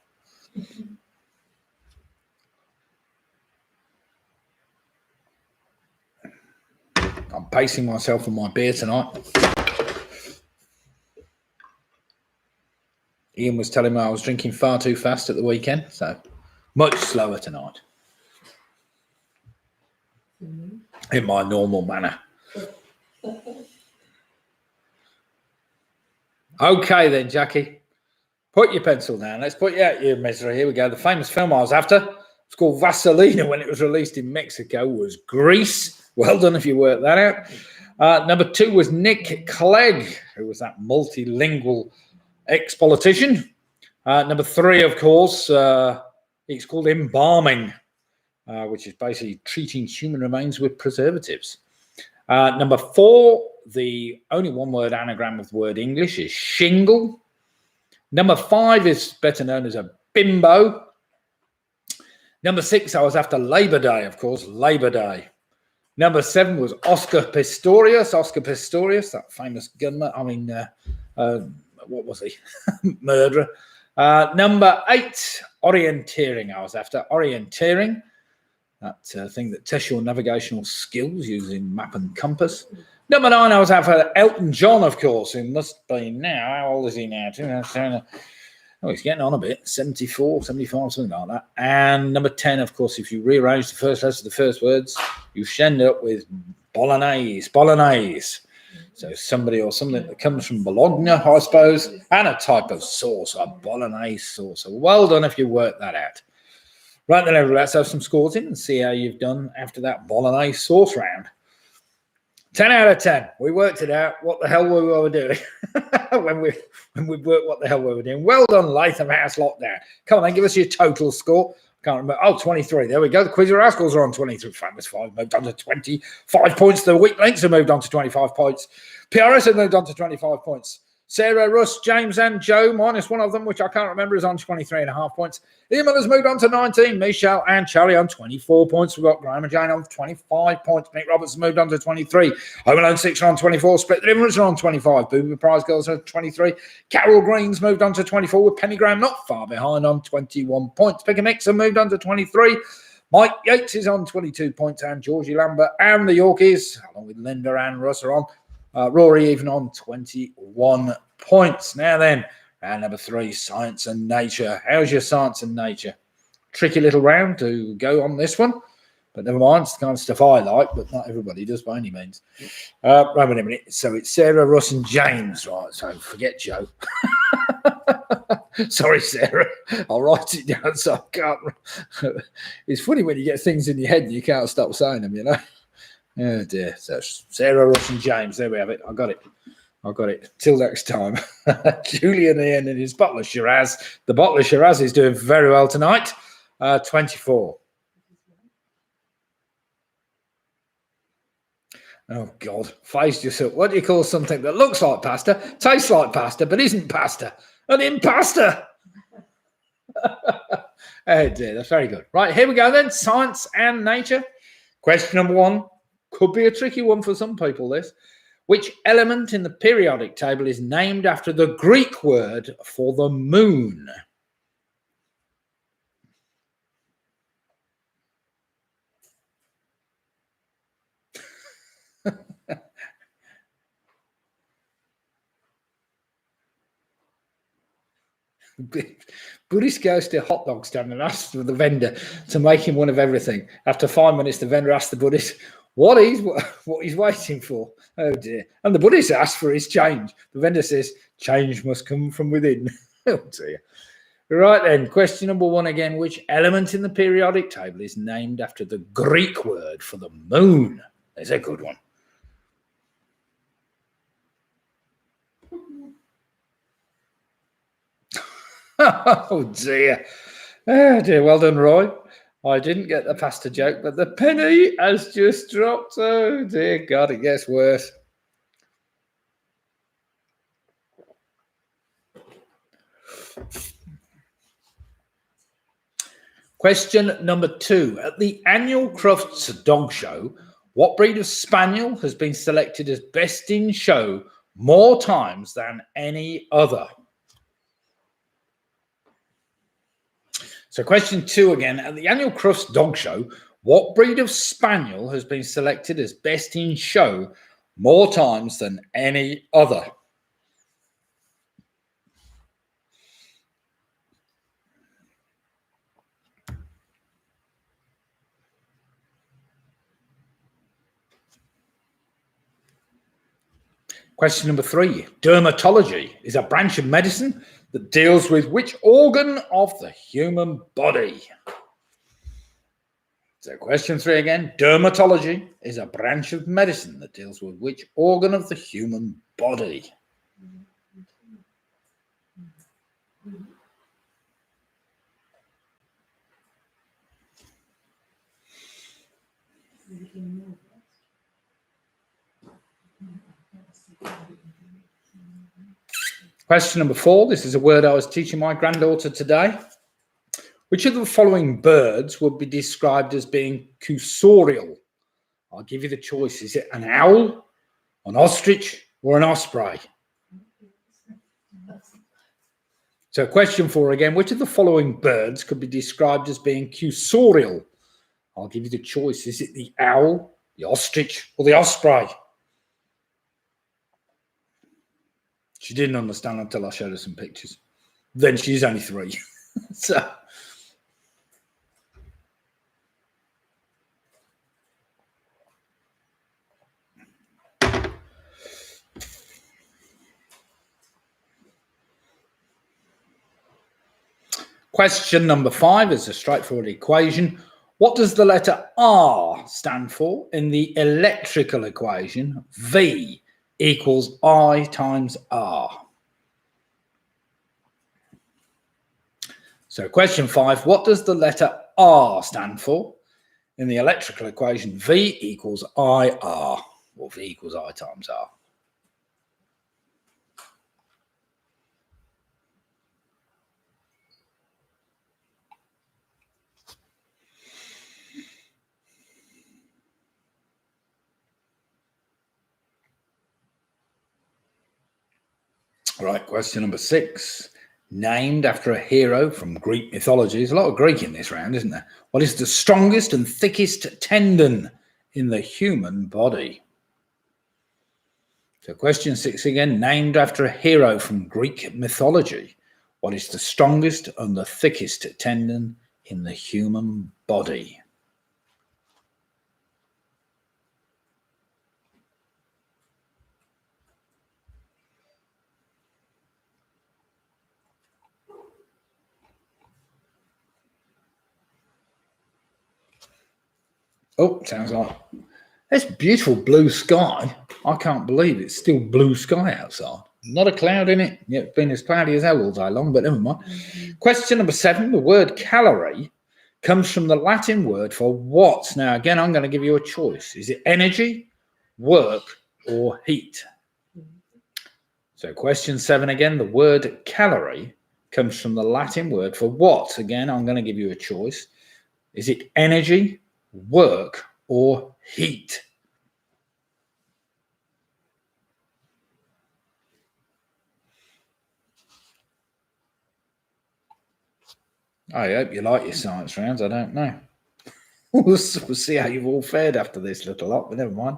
I'm pacing myself on my beer tonight. Ian was telling me I was drinking far too fast at the weekend, so much slower tonight. In my normal manner. Okay then, Jackie. Put your pencil down. Let's put you out your misery. Here we go. The famous film I was after, it's called Vaselina. When it was released in Mexico, was Grease. Well done if you worked that out. Number 2 was Nick Clegg, who was that multilingual ex-politician. Number 3, of course, it's called embalming, which is basically treating human remains with preservatives. Number 4, the only one-word anagram of the word English is shingle. Number 5 is better known as a bimbo. Number 6, I was after Labor Day, of course, Labor Day. Number 7 was Oscar Pistorius, that famous gunman. What was he? Murderer. Number 8, orienteering, I was after orienteering. That thing that tests your navigational skills using map and compass. Number 9, I was after Elton John, of course, who must be now. How old is he now? Oh, he's getting on a bit. 74, 75, something like that. And number 10, of course, if you rearrange the first letters of the first words, you should end up with bolognese. So somebody or something that comes from Bologna, I suppose, and a type of sauce, a bolognese sauce. So well done if you work that out. Right then, everybody, let's have some scores in and see how you've done after that bolognese sauce round. 10 out of 10. We worked it out. What the hell we were doing when we worked what the hell we were doing. Well done, Latham House Lockdown. Come on, then, give us your total score. Can't remember. Oh, 23. There we go. The Quiz Rascals are on 23. Famous 5 moved on to 25 points. The Weak Links have moved on to 25 points. PRS have moved on to 25 points. Sarah, Russ, James, and Joe, minus one of them, which I can't remember, is on 23.5 points. Ian has moved on to 19. Michelle and Charlie on 24 points. We've got Graham and Jane on 25 points. Mick Roberts has moved on to 23. Home Alone 6 are on 24. Split the Difference are on 25. Booby Prize Girls are 23. Carol Green's moved on to 24, with Penny Graham not far behind on 21 points. Pick and Mix have moved on to 23. Mike Yates is on 22 points, and Georgie Lambert and the Yorkies, along with Linda and Russ, are on. Rory even on 21 points. Now then, round number 3, science and nature. How's your science and nature? Tricky little round to go on this one, but never mind. It's the kind of stuff I like, but not everybody does by any means. Right a minute. So it's Sarah, Russ, and James. Right, so forget Joe. Sorry, Sarah. I'll write it down so I can't. It's funny when you get things in your head and you can't stop saying them, you know. Oh dear. So Sarah, Russ, and James. There we have it. I got it. Till next time. Julian Ian and his bottle of Shiraz. The bottle of Shiraz is doing very well tonight. 24. Oh God. Phased yourself. What do you call something that looks like pasta, tastes like pasta, but isn't pasta? An impasta. Oh dear. That's very good. Right, here we go then. Science and nature. Question number 1. Could be a tricky one for some people, this. Which element in the periodic table is named after the Greek word for the moon? Buddhist goes to a hot dog stand and asks the vendor to make him one of everything. After 5 minutes, the vendor asks the Buddhist what he's waiting for. Oh dear. And the Buddhist asks for his change. The vendor says, change must come from within. Oh dear. Right then, question number 1 again. Which element in the periodic table is named after the Greek word for the moon? There's a good one. Oh dear. Oh dear. Well done, Roy. I didn't get the pasta joke, but the penny has just dropped. Oh dear God, it gets worse. Question number 2. At the annual Crufts Dog Show, what breed of spaniel has been selected as best in show more times than any other? So question 2 again. At the annual Crufts Dog Show, What breed of spaniel has been selected as best in show more times than any other? Question number 3. Dermatology is a branch of medicine that deals with which organ of the human body? So question 3 again. Dermatology is a branch of medicine that deals with which organ of the human body? Question number 4. This is a word I was teaching my granddaughter today. Which of the following birds would be described as being cursorial? I'll give you the choice. Is it an owl, an ostrich, or an osprey? So question 4 again. Which of the following birds could be described as being cursorial? I'll give you the choice. Is it the owl, the ostrich, or the osprey? She didn't understand until I showed her some pictures. Then she's only 3. So... Question number 5 is a straightforward equation. What does the letter R stand for in the electrical equation V equals I times R? So question 5, what does the letter R stand for in the electrical equation V equals IR, or V equals I times R? Right, question number 6. Named after a hero from Greek mythology. There's a lot of Greek in this round, isn't there? What is the strongest and thickest tendon in the human body? So question 6 again. Named after a hero from Greek mythology. What is the strongest and the thickest tendon in the human body? Oh, sounds like it's beautiful blue sky. I can't believe it's still blue sky outside. Not a cloud in it. Yeah, it's been as cloudy as hell all day long, but never mind. Question number 7. The word calorie comes from the Latin word for what? Now, again, I'm going to give you a choice. Is it energy, work, or heat? So question 7 again. The word calorie comes from the Latin word for what? Again, I'm going to give you a choice. Is it energy, work, or heat? I hope you like your science rounds. I don't know. We'll see how you've all fared after this little lot, but never mind.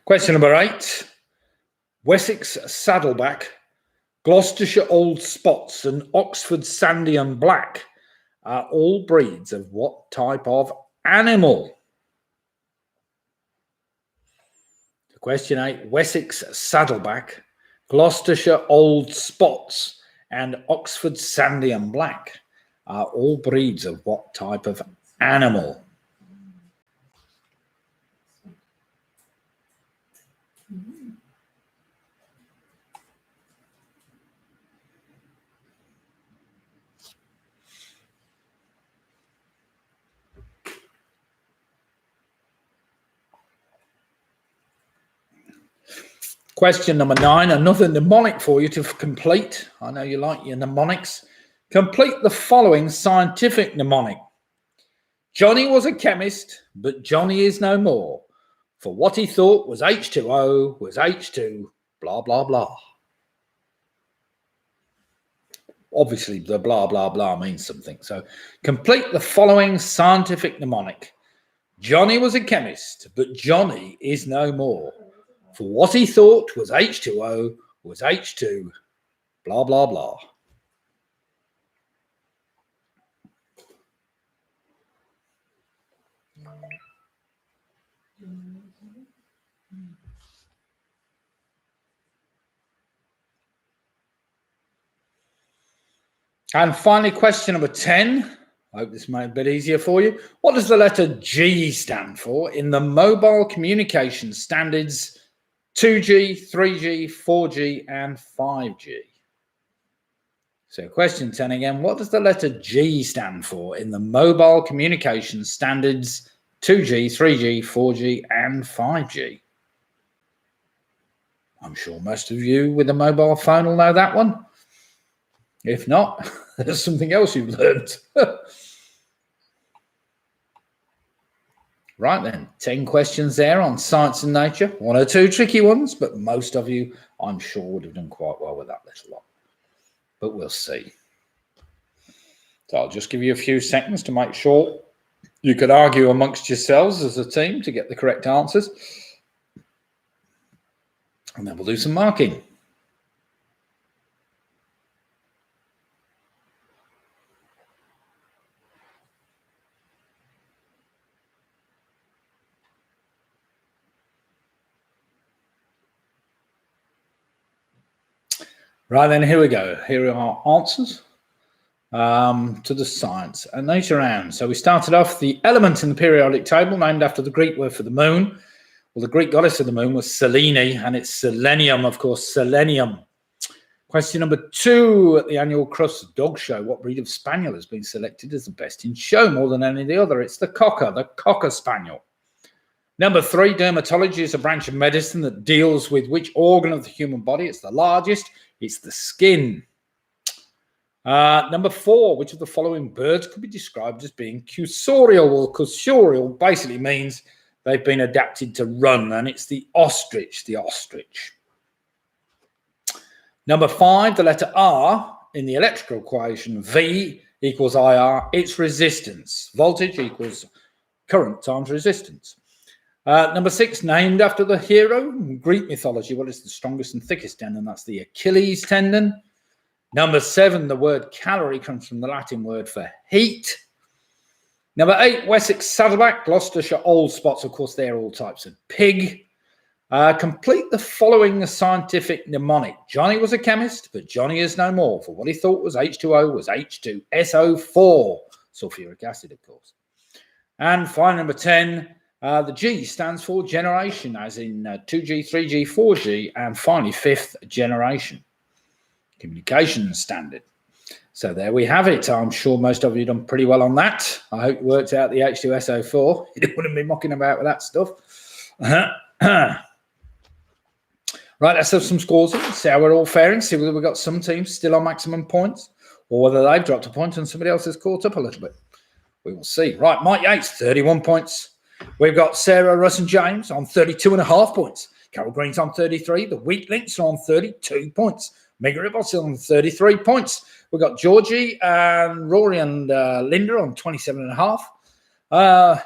Question number 8. Wessex Saddleback, Gloucestershire Old Spots, and Oxford Sandy and Black are all breeds of what type of animal? Question 8. Wessex Saddleback, Gloucestershire Old Spots, and Oxford Sandy and Black are all breeds of what type of animal? Question number 9, another mnemonic for you to complete. I know you like your mnemonics. Complete the following scientific mnemonic. Johnny was a chemist, but Johnny is no more. for what he thought was H2O was H2 blah, blah, blah. Obviously, the blah, blah, blah means something. So complete the following scientific mnemonic. Johnny was a chemist, but Johnny is no more. For what he thought was H2O was H2 blah, blah, blah. And finally, question number 10. I hope this made it a bit easier for you. What does the letter G stand for in the mobile communication standards 2G, 3G, 4G, and 5G? So question 10 again. What does the letter G stand for in the mobile communication standards 2G, 3G, 4G, and 5G? I'm sure most of you with a mobile phone will know that one. If not, there's something else you've learned. Right then, 10 questions there on science and nature. 1 or 2 tricky ones, but most of you, I'm sure, would have done quite well with that little lot. But we'll see. So I'll just give you a few seconds to make sure you could argue amongst yourselves as a team to get the correct answers. And then we'll do some marking. Right then, here we go. Here are our answers to the science and nature round. So we started off the element in the periodic table named after the Greek word for the moon. Well, the Greek goddess of the moon was Selene, and it's selenium, of course, selenium. Question number 2 at the annual Crust Dog Show. What breed of spaniel has been selected as the best in show more than any of the other? It's the Cocker Spaniel. Number 3, dermatology is a branch of medicine that deals with which organ of the human body? It's the largest. It's the skin. Number 4, which of the following birds could be described as being cursorial? Well, cursorial basically means they've been adapted to run, and it's the ostrich, Number 5, the letter R in the electrical equation, V equals IR, its resistance. Voltage equals current times resistance. Number 6, named after the hero in Greek mythology. What is the strongest and thickest tendon? That's the Achilles tendon. Number 7, the word calorie comes from the Latin word for heat. Number 8, Wessex Saddleback, Gloucestershire Old Spots. Of course, they're all types of pig. Complete the following scientific mnemonic. Johnny was a chemist, but Johnny is no more. For what he thought was H2O was H2SO4. Sulfuric acid, of course. And final number 10, the G stands for generation, as in 2G, 3G, 4G, and finally, 5th generation. Communication standard. So there we have it. I'm sure most of you done pretty well on that. I hope you worked out the H2SO4. You wouldn't be mucking about with that stuff. Right, let's have some scores. See how we're all faring. See whether we've got some teams still on maximum points or whether they've dropped a point and somebody else has caught up a little bit. We will see. Right, Mike Yates, 31 points. We've got Sarah, Russ and James on 32.5 points. Carol Green's on 33. The Wheat Links are on 32 points. Mega Ribbos on 33 points. We've got Georgie and Rory and Linda on 27.5.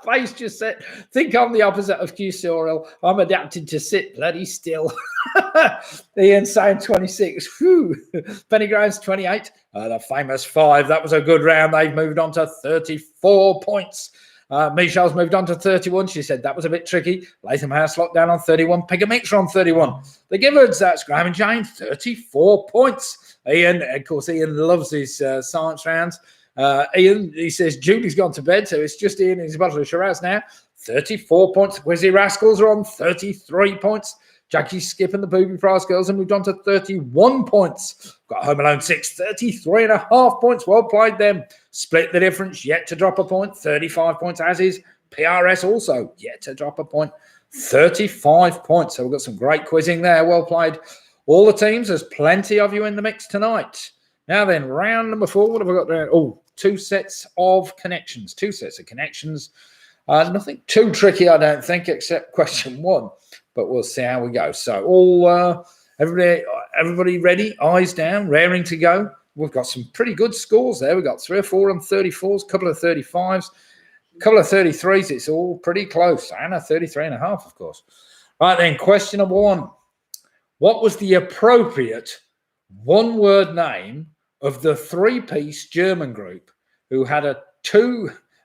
Face just said, think I'm the opposite of cursorial. I'm adapted to sit bloody still. Ian saying 26. Whew. Penny Graham's 28. The famous 5. That was a good round. They've moved on to 34 points. Michelle's moved on to 31. She said that was a bit tricky. Latham House locked down on 31. Pegamix on 31. The Givers, that's Graham and Jane, 34 points. Ian, of course, Ian loves his science rounds. Ian, he says Julie's gone to bed, so it's just Ian and his bottle of Shiraz now. 34 points. Quizzy Rascals are on 33 points. Jackie Skip and the Booby Prize Girls have moved on to 31 points. Got Home Alone 6, 33.5 points. Well played them. Split the difference, yet to drop a point. 35 points, as is PRS also, yet to drop a point. 35 points. So we've got some great quizzing there. Well played. All the teams, there's plenty of you in the mix tonight. Now then, round number 4. What have I got there? Oh, 2 sets of connections. 2 sets of connections. Nothing too tricky, I don't think, except question 1. But we'll see how we go. So all everybody ready? Eyes down, raring to go. We've got some pretty good scores there. We've got 3 or 4 on 34s, a couple of 35s, a couple of 33s. It's all pretty close. And a 33.5, of course. Right then, question number 1. What was the appropriate one-word name of the 3-piece German group who had a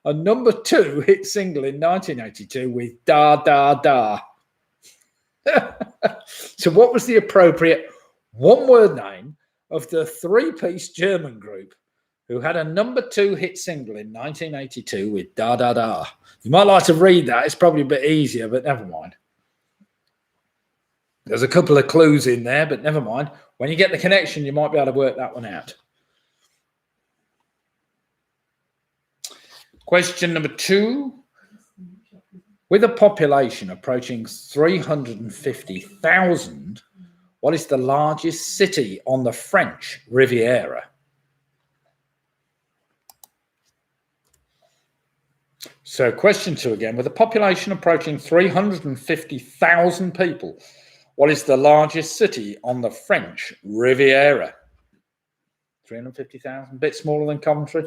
number 2 hit single in 1982 with Da Da Da? So what was the appropriate one-word name of the 3-piece German group who had a number 2 hit single in 1982 with Da Da Da? You might like to read that. It's probably a bit easier, but never mind. There's a couple of clues in there, but never mind. When you get the connection, you might be able to work that one out. Question number 2. With a population approaching 350,000, what is the largest city on the French Riviera? So question 2 again. With a population approaching 350,000 people, what is the largest city on the French Riviera? 350,000, a bit smaller than Coventry.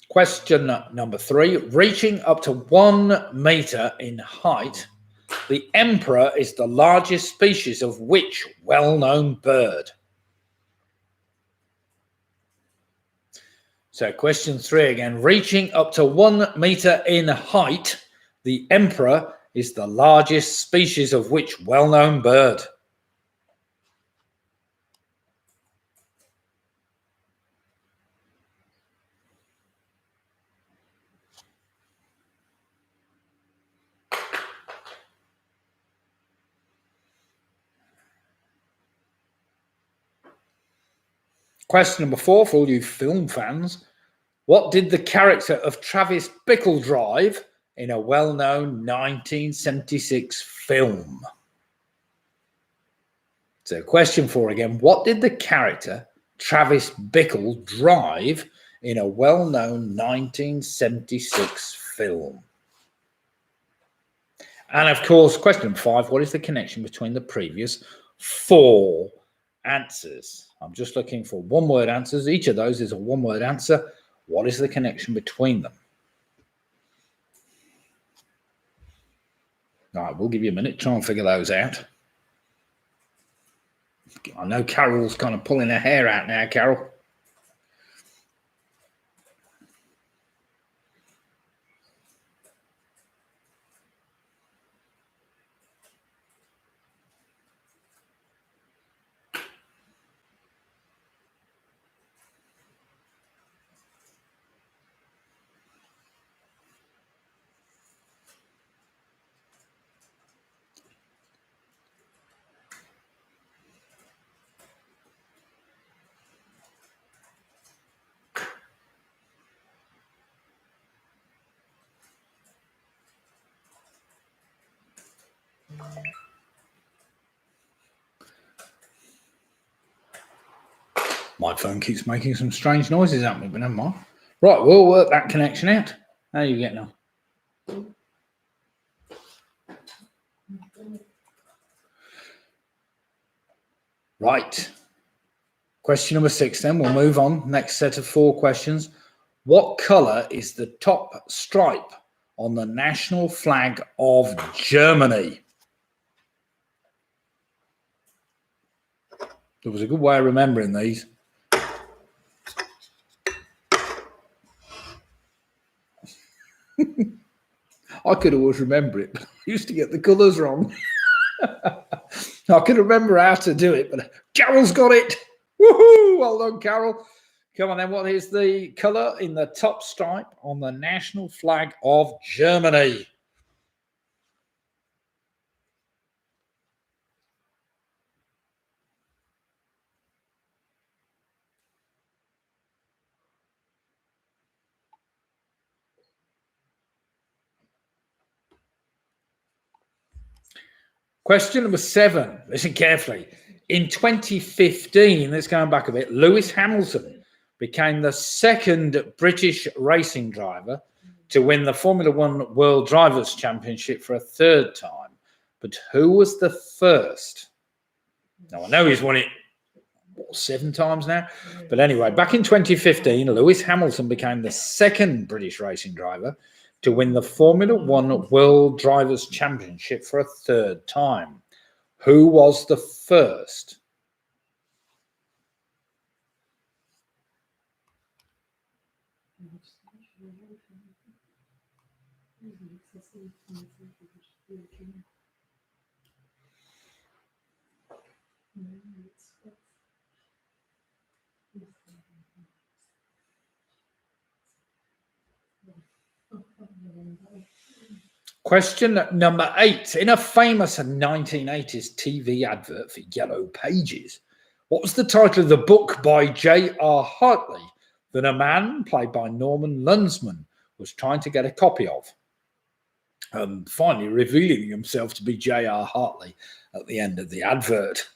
Question number 3. Reaching up to 1 meter in height, the emperor is the largest species of which well-known bird? So question 3 again. Reaching up to 1 meter in height, the emperor is the largest species of which well-known bird? Question number 4 for all you film fans. What did the character of Travis Bickle drive in a well-known 1976 film? So question 4 again. What did the character Travis Bickle drive in a well-known 1976 film? And of course, question 5, what is the connection between the previous 4 answers? I'm just looking for one-word answers. Each of those is a one-word answer. What is the connection between them? All right, we'll give you a minute. Try and figure those out. I know Carol's kind of pulling her hair out now, Carol. My phone keeps making some strange noises at me, but never mind. Right, we'll work that connection out. How are you getting on? Right. Question number 6 then. We'll move on. Next set of 4 questions. What colour is the top stripe on the national flag of Germany? There was a good way of remembering these. I could always remember it, but I used to get the colours wrong. I can remember how to do it, but Carol's got it. Woohoo! Well done, Carol. Come on then, what is the colour in the top stripe on the national flag of Germany? Question number 7. Listen carefully. In 2015, let's go back a bit, Lewis Hamilton became the second British racing driver to win the Formula One World Drivers' Championship for a third time. But who was the first? Now, I know he's won it 7 times now. But anyway, back in 2015, Lewis Hamilton became the second British racing driver to win the Formula One World Drivers' Championship for a third time. Who was the first? Question number 8. In a famous 1980s TV advert for Yellow Pages, what was the title of the book by J.R. Hartley that a man played by Norman Lunsman was trying to get a copy of? Finally revealing himself to be J.R. Hartley at the end of the advert.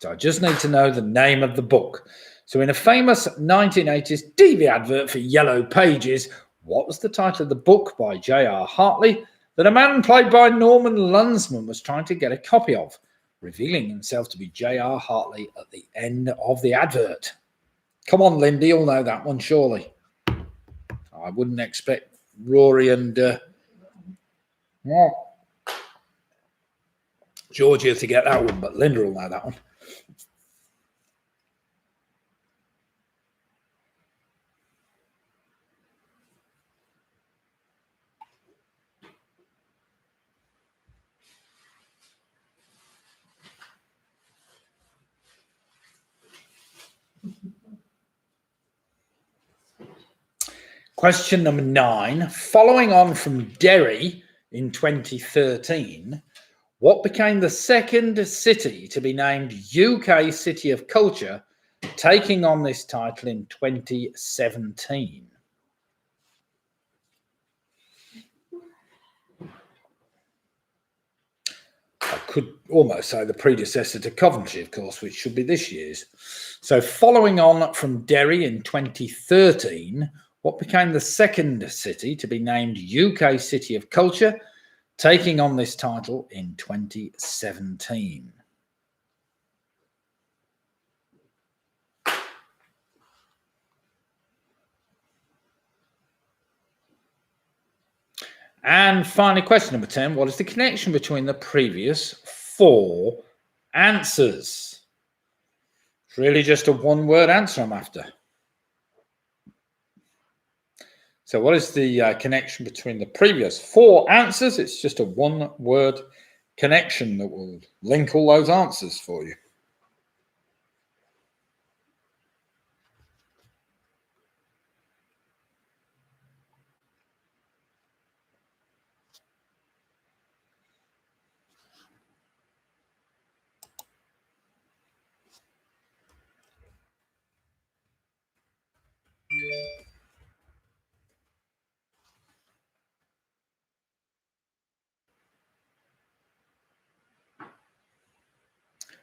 So I just need to know the name of the book. So in a famous 1980s TV advert for Yellow Pages, what was the title of the book by J.R. Hartley that a man played by Norman Lunsman was trying to get a copy of, revealing himself to be J.R. Hartley at the end of the advert? Come on, Lindy, you'll know that one, surely. I wouldn't expect Rory and Georgia to get that one, but Linda will know that one. Question number 9. Following on from Derry in 2013, what became the second city to be named UK City of Culture, taking on this title in 2017? I could almost say the predecessor to Coventry, of course, which should be this year's. So following on from Derry in 2013, what became the second city to be named UK City of Culture, taking on this title in 2017? And finally, question number 10. What is the connection between the previous 4 answers? It's really just a one-word answer I'm after. So what is the connection between the previous 4 answers? It's just a one-word connection that will link all those answers for you.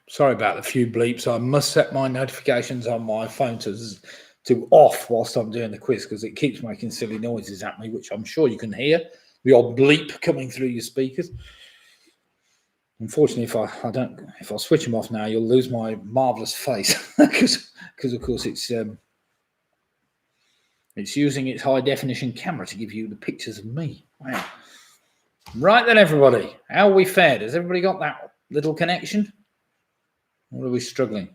Sorry about the few bleeps. I must set my notifications on my phone to off whilst I'm doing the quiz, because it keeps making silly noises at me, which I'm sure you can hear. The odd bleep coming through your speakers. Unfortunately, if I switch them off now, you'll lose my marvelous face, because of course it's using its high definition camera to give you the pictures of me. Wow. Right then, everybody, how are we fared? Has everybody got that little connection? Or are we struggling?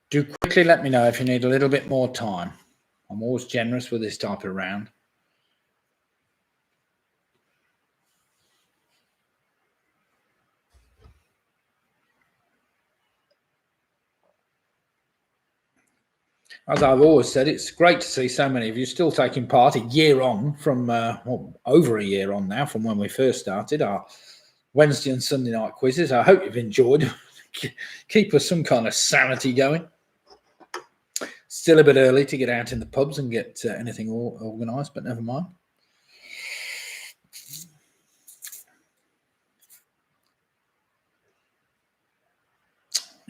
Do quickly let me know if you need a little bit more time. I'm always generous with this type of round. As I've always said, it's great to see so many of you still taking part a year on from, over a year on now from when we first started our Wednesday and Sunday night quizzes. I hope you've enjoyed. Keep us some kind of sanity going. Still a bit early to get out in the pubs and get anything organised, but never mind.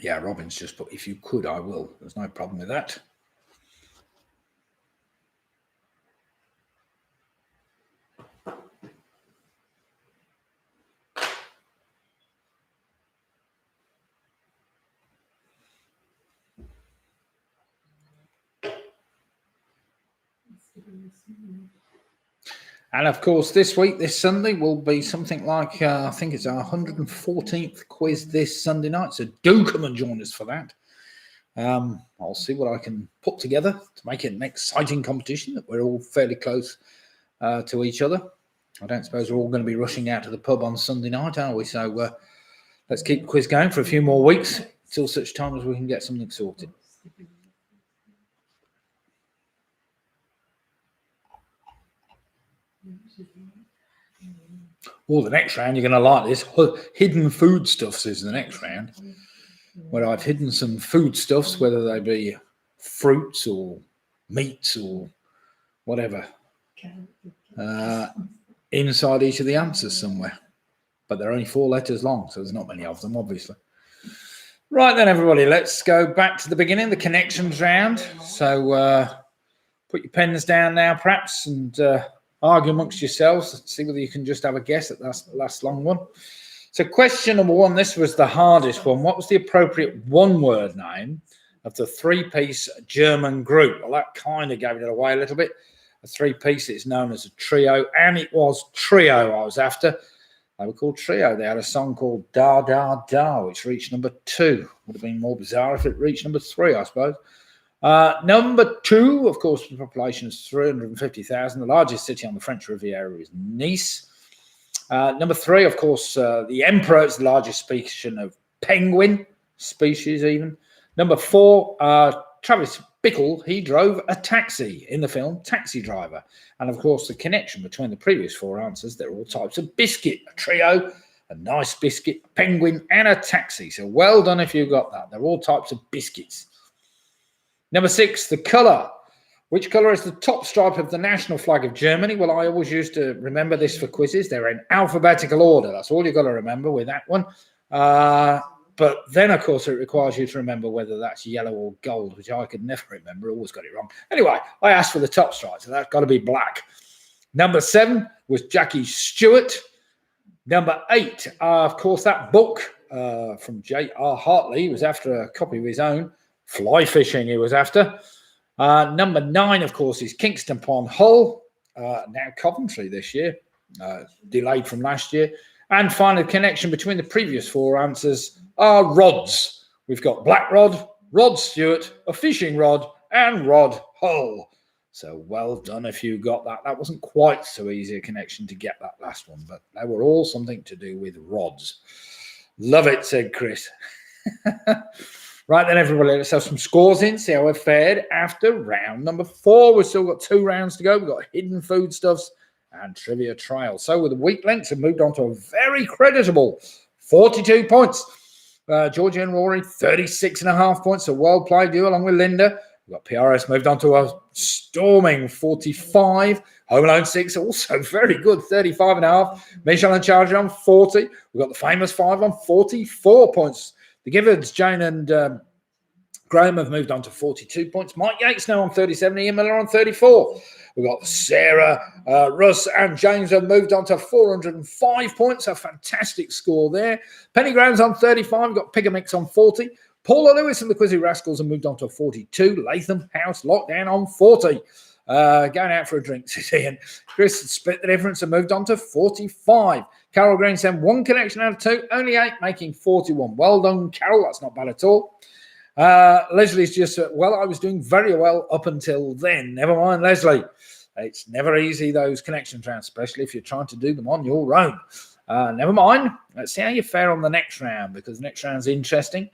Yeah, Robin's just put, if you could, I will. There's no problem with that. And of course, this week, this Sunday, will be something like, I think it's our 114th quiz this Sunday night. So do come and join us for that. I'll see what I can put together to make it an exciting competition, that we're all fairly close to each other. I don't suppose we're all going to be rushing out to the pub on Sunday night, are we? So let's keep the quiz going for a few more weeks till such time as we can get something sorted. Well, the next round, you're going to like this. Hidden foodstuffs is the next round, where I've hidden some foodstuffs, whether they be fruits or meats or whatever, inside each of the answers somewhere. But they're only 4 letters long, so there's not many of them, obviously. Right then, everybody, let's go back to the beginning, the connections round. So put your pens down now, perhaps, and argue amongst yourselves, see whether you can just have a guess at that last long one. So question number 1, this was the hardest one. What was the appropriate one-word name of the 3-piece German group? Well, that kind of gave it away a little bit. A 3-piece is known as a trio, and it was Trio I was after. They were called Trio. They had a song called Da Da Da, which reached number 2. Would have been more bizarre if it reached number 3, I suppose. Number 2, of course, the population is 350,000. The largest city on the French Riviera is Nice. Number 3, of course, the Emperor is the largest species of penguin species even. Number 4, Travis Bickle, he drove a taxi in the film Taxi Driver. And, of course, the connection between the previous 4 answers, they're all types of biscuit. A trio, a nice biscuit, a penguin, and a taxi. So well done if you got that. They're all types of biscuits. Number 6, the colour. Which colour is the top stripe of the national flag of Germany? Well, I always used to remember this for quizzes. They're in alphabetical order. That's all you've got to remember with that one. But then, of course, it requires you to remember whether that's yellow or gold, which I could never remember. I always got it wrong. Anyway, I asked for the top stripe, so that's got to be black. Number 7 was Jackie Stewart. Number 8, of course, that book from J.R. Hartley. He was after a copy of his own. Fly fishing he was after. Number 9, of course, is Kingston upon Hull. Now Coventry this year. Delayed from last year. And finally, the connection between the previous 4 answers are rods. We've got Black Rod, Rod Stewart, a fishing rod, and Rod Hull. So well done if you got that. That wasn't quite so easy a connection to get that last one, but they were all something to do with rods. Love it, said Chris. Right then, everybody, let's have some scores in, see how we've fared after round number 4. We've still got 2 rounds to go. We've got hidden foodstuffs and trivia trial. So with the weak links, we've moved on to a very creditable 42 points. Georgie and Rory, 36.5 points. So well played, you, along with Linda. We've got PRS moved on to a storming 45. Home Alone 6, also very good, 35.5. Michelle and Charger on 40. We've got the famous 5 on 44 points. The Givers, Jane and Graham have moved on to 42 points. Mike Yates now on 37. Ian Miller on 34. We've got Sarah, Russ and James have moved on to 405 points. A fantastic score there. Penny Graham's on 35. We've got Pigamix on 40. Paula Lewis and the Quizzy Rascals have moved on to 42. Latham House Lockdown on 40. Going out for a drink, says Ian. Chris split the difference and moved on to 45. Carol Green sent 1 connection out of 2, only 8, making 41. Well done, Carol. That's not bad at all. Leslie's just, well, I was doing very well up until then. Never mind, Leslie. It's never easy, those connection rounds, especially if you're trying to do them on your own. Never mind. Let's see how you fare on the next round, because the next round's interesting.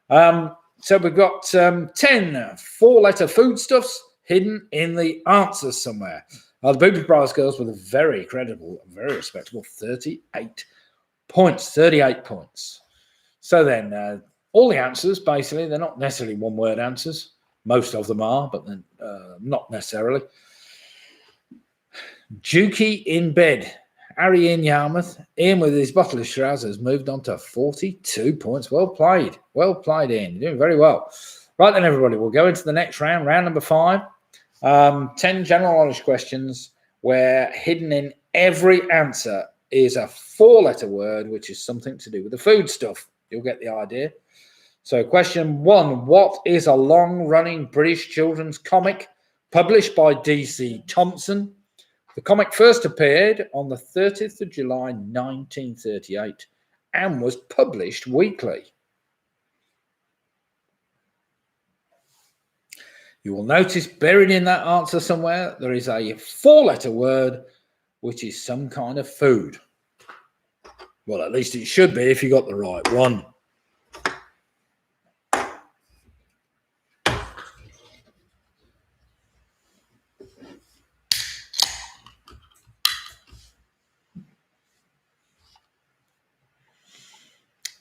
So we've got 10 4-letter foodstuffs hidden in the answers somewhere. The Booby Brothers girls with a very credible, very respectable 38 points. 38 points. So then, all the answers, basically, they're not necessarily one-word answers. Most of them are, but then not necessarily. Dukey in bed. Harry in Yarmouth. Ian with his bottle of Shiraz has moved on to 42 points. Well played. Well played, Ian. You're doing very well. Right then, everybody, we'll go into the next round, round number 5. 10 general knowledge questions where hidden in every answer is a 4-letter word, which is something to do with the food stuff. You'll get the idea. So question 1, what is a long-running British children's comic published by D.C. Thompson? The comic first appeared on the 30th of July 1938 and was published weekly. You will notice buried in that answer somewhere there is a 4-letter word which is some kind of food. Well, at least it should be if you got the right one.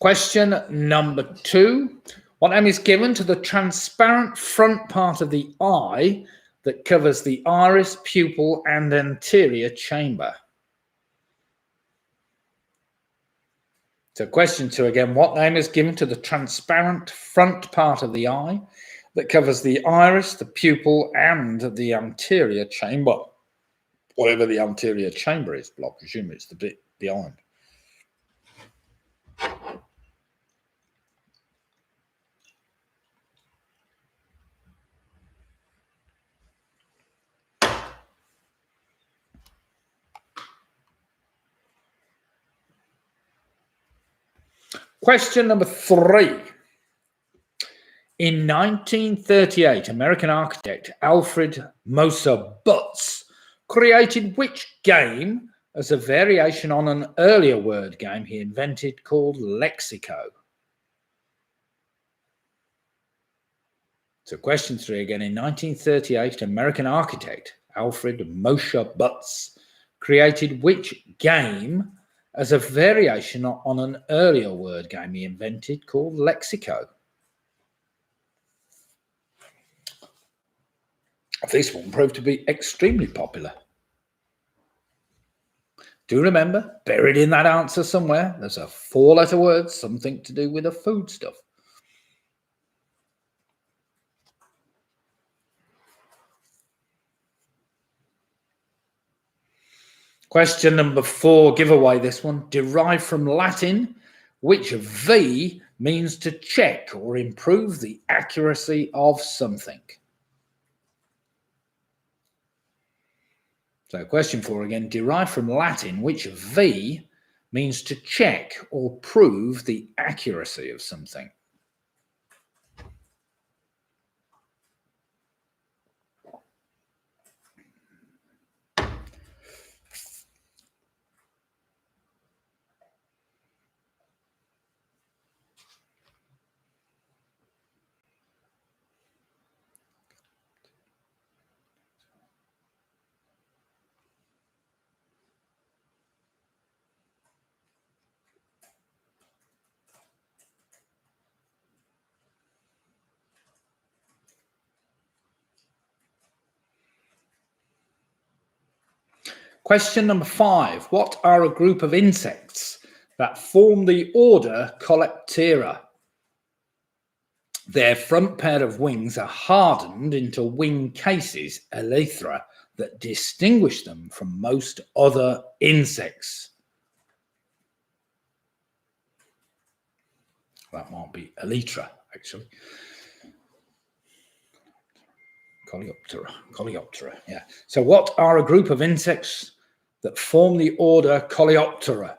Question number 2. What name is given to the transparent front part of the eye that covers the iris, pupil, and anterior chamber? So question 2 again. What name is given to the transparent front part of the eye that covers the iris, the pupil, and the anterior chamber? Whatever the anterior chamber is, I presume it's the bit behind. Question number 3. In 1938, American architect Alfred Moser Butz created which game as a variation on an earlier word game he invented called Lexico? So question 3 again. In 1938, American architect Alfred Moser Butz created which game as a variation on an earlier word game he invented called Lexico? This one proved to be extremely popular. Do remember, buried in that answer somewhere, there's a 4-letter word, something to do with the food stuff. Question number 4, give away this one. Derived from Latin, which V means to check or improve the accuracy of something. So question 4 again, derived from Latin, which V means to check or prove the accuracy of something. Question number 5. What are a group of insects that form the order Coleoptera? Their front pair of wings are hardened into wing cases, elytra, that distinguish them from most other insects. That might be elytra, actually. Coleoptera, yeah. So what are a group of insects that form the order Coleoptera?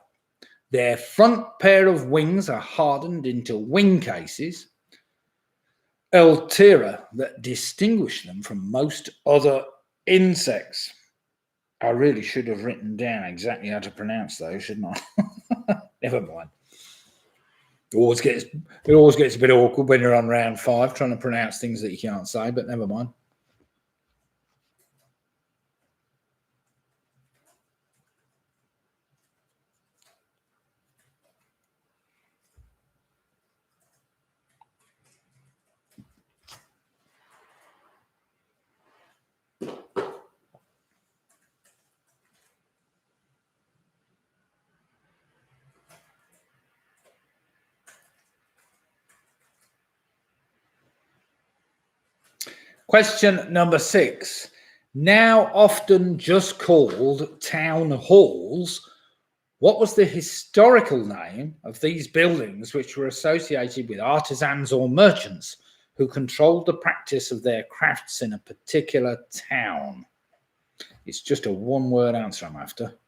Their front pair of wings are hardened into wing cases, elytra, that distinguish them from most other insects. I really should have written down exactly how to pronounce those, shouldn't I? Never mind. It always gets a bit awkward when you're on round 5 trying to pronounce things that you can't say, but never mind. Question number 6. Now often just called town halls, what was the historical name of these buildings which were associated with artisans or merchants who controlled the practice of their crafts in a particular town? It's just a one-word answer I'm after.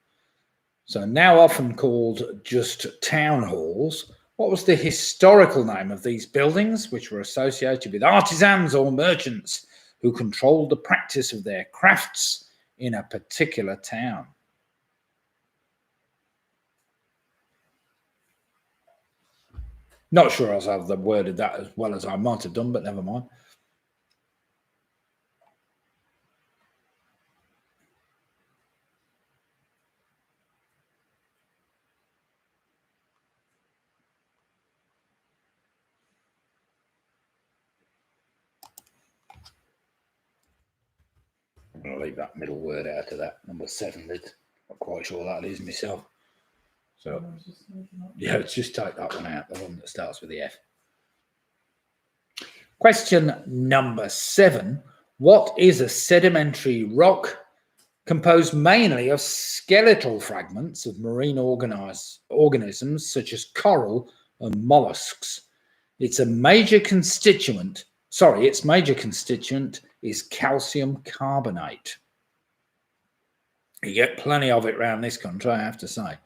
So now often called just town halls, what was the historical name of these buildings which were associated with artisans or merchants who controlled the practice of their crafts in a particular town? Not sure I've worded that as well as I might have done, but never mind. I'm going to leave that middle word out of that. Number 7, not quite sure that is myself. So, yeah, let's just take that one out, the one that starts with the F. Question number 7. What is a sedimentary rock composed mainly of skeletal fragments of marine organisms such as coral and mollusks? Its major constituent is calcium carbonate. You get plenty of it around this country, I have to say.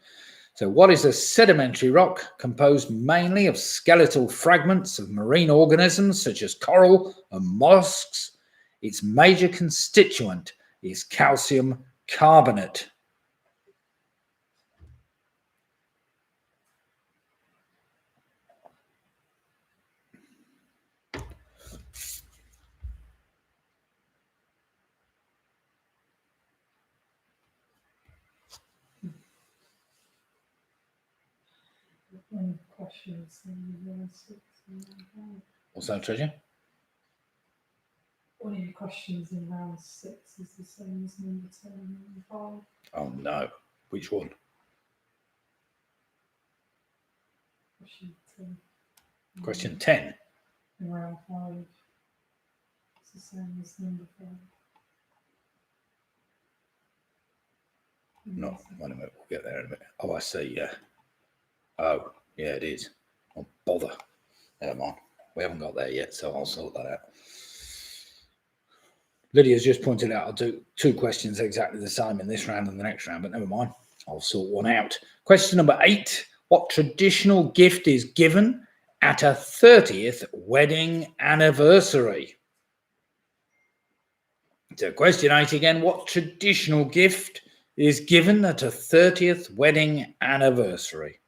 So what is a sedimentary rock composed mainly of skeletal fragments of marine organisms such as coral and mollusks? Its major constituent is calcium carbonate. What's that, Treasure? One of your questions in round 6 is the same as number 10 and number 5. Oh no, which one? Question 10. Question 10. In round 5. It's the same as number 5. No, wait a minute, we'll get there in a minute. Oh, I see, yeah. Oh, yeah, it is. Oh, bother. Never mind. We haven't got there yet, so I'll sort that out. Lydia's just pointed out I'll do 2 questions exactly the same in this round and the next round, but never mind. I'll sort one out. Question number 8. What traditional gift is given at a 30th wedding anniversary? So question 8 again. What traditional gift is given at a 30th wedding anniversary?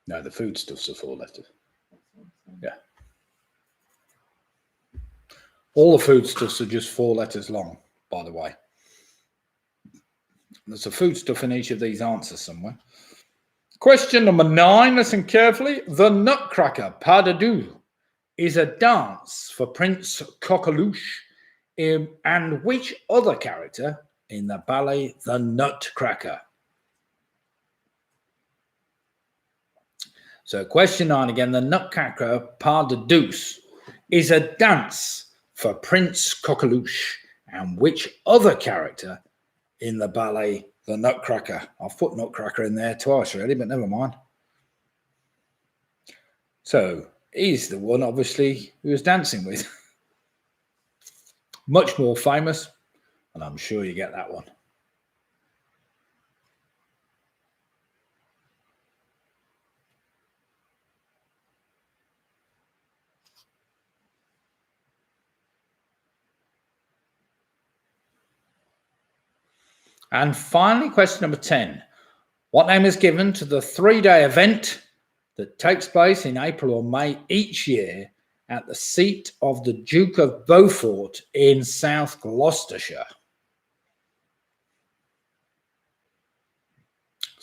No, the foodstuffs are 4 letters. Yeah. All the foodstuffs are just 4 letters long, by the way. There's a foodstuff in each of these answers somewhere. Question number 9, listen carefully. The Nutcracker Pas de Deux is a dance for Prince Coqueluche and which other character in the ballet The Nutcracker? So question 9 again. The Nutcracker Pas de Deux is a dance for Prince Coqueluche and which other character in the ballet The Nutcracker? I've put Nutcracker in there twice already, but never mind. So he's the one, obviously, who was dancing with. Much more famous, and I'm sure you get that one. And finally, question number 10. What name is given to the 3-day event that takes place in April or May each year at the seat of the Duke of Beaufort in South Gloucestershire?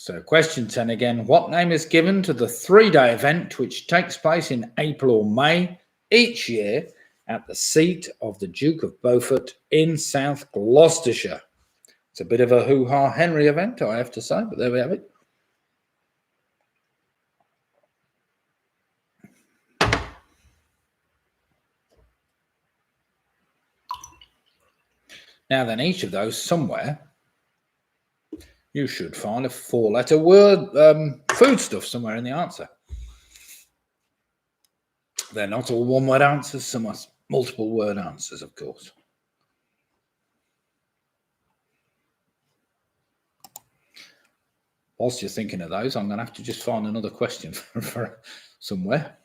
So question 10 again. What name is given to the 3-day event which takes place in April or May each year at the seat of the Duke of Beaufort in South Gloucestershire? It's a bit of a hoo-ha Henry event, I have to say, but there we have it. Now then, each of those somewhere, you should find a 4-letter word, foodstuff somewhere in the answer. They're not all one-word answers, some are multiple word answers, of course. Whilst you're thinking of those, I'm going to have to just find another question for somewhere.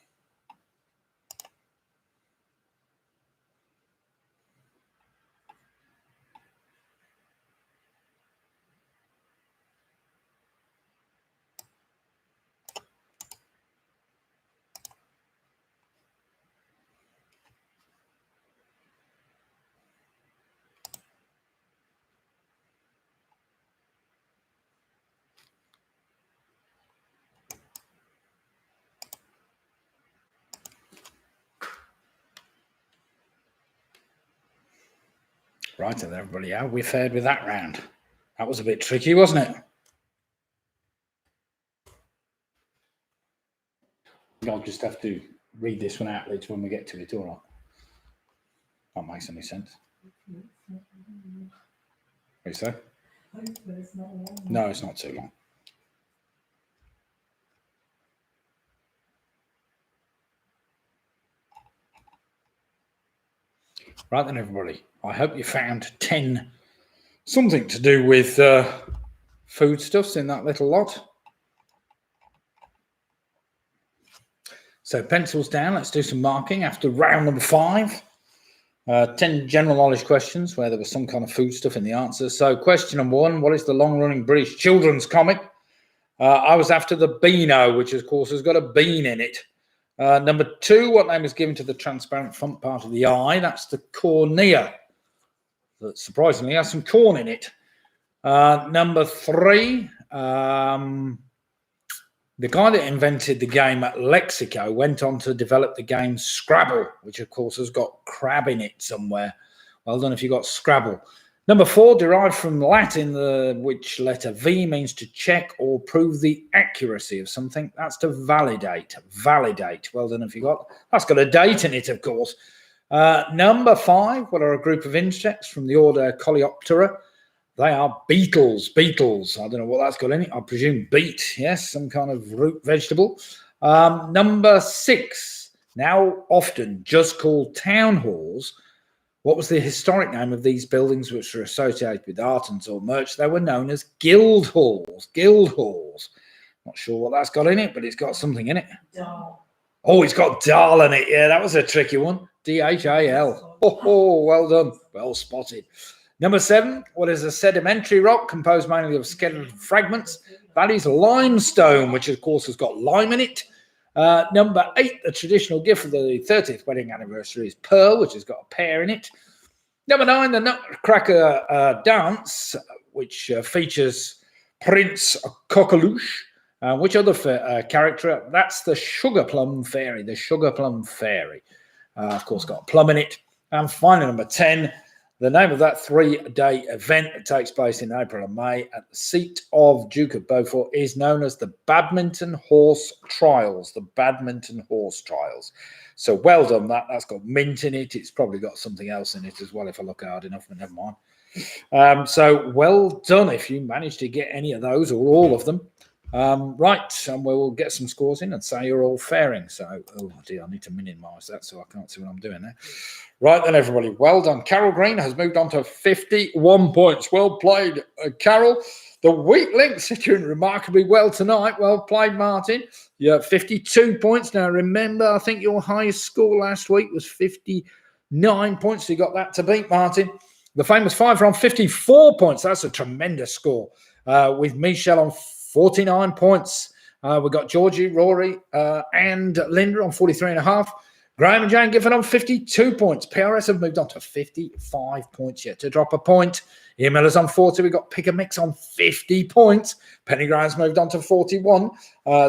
Right, then, everybody, how we fared with that round? That was a bit tricky, wasn't it? I'll just have to read this one out later when we get to it, all right? That makes any sense. What do you say? No, it's not too long. Right then, everybody, I hope you found 10 something to do with foodstuffs in that little lot. So pencils down, let's do some marking after round number 5. 10 general knowledge questions where there was some kind of foodstuff in the answer. So question number 1, what is the long-running British children's comic? I was after the Beano, which of course has got a bean in it. Number 2, what name is given to the transparent front part of the eye? That's the cornea. That surprisingly has some corn in it. Number 3, the guy that invented the game Lexico went on to develop the game Scrabble, which of course has got crab in it somewhere. Well done if you got Scrabble. Number 4, derived from Latin, which letter V means to check or prove the accuracy of something. That's to validate. Validate. Well done if you got. That's got a date in it, of course. Number 5, what are a group of insects from the order Coleoptera? They are beetles. Beetles. I don't know what that's got in it. I presume beet. Yes, some kind of root vegetable. Number 6, now often just called town halls. What was the historic name of these buildings which were associated with art and or merch? They were known as guild halls. Guild halls. Not sure what that's got in it, but it's got something in it. Dal. Oh, it's got Dal in it. Yeah, that was a tricky one. D-H-A-L. Oh, well done. Well spotted. Number 7, what is a sedimentary rock composed mainly of skeletal fragments? That is limestone, which of course has got lime in it. Number 8, the traditional gift for the 30th wedding anniversary is pearl, which has got a pear in it. Number 9, the Nutcracker dance, which features Prince Coqueluche. Which other character? That's the Sugar Plum Fairy. The Sugar Plum Fairy. Of course, got a plum in it. And finally, number 10, the name of that 3-day event that takes place in April and May at the seat of Duke of Beaufort is known as the Badminton Horse Trials. The Badminton Horse Trials. So well done, that. That's got mint in it. It's probably got something else in it as well if I look hard enough, but never mind. So well done if you managed to get any of those or all of them. Right, and we'll get some scores in and say you're all faring. So, oh dear, I need to minimise that so I can't see what I'm doing there. Right then, everybody, well done. Carol Green has moved on to 51 points. Well played, Carol. The weak links are doing remarkably well tonight. Well played, Martin. You're at 52 points. Now, remember, I think your highest score last week was 59 points. So you got that to beat, Martin. The famous Five are on 54 points. That's a tremendous score. With Michelle on 49 points. We've got Georgie, Rory, and Linda on 43.5. Graham and Jane Gifford on 52 points. PRS have moved on to 55 points yet to drop a point. Ian Miller's on 40. We've got Pick a Mix on 50 points. Penny Graham's moved on to 41.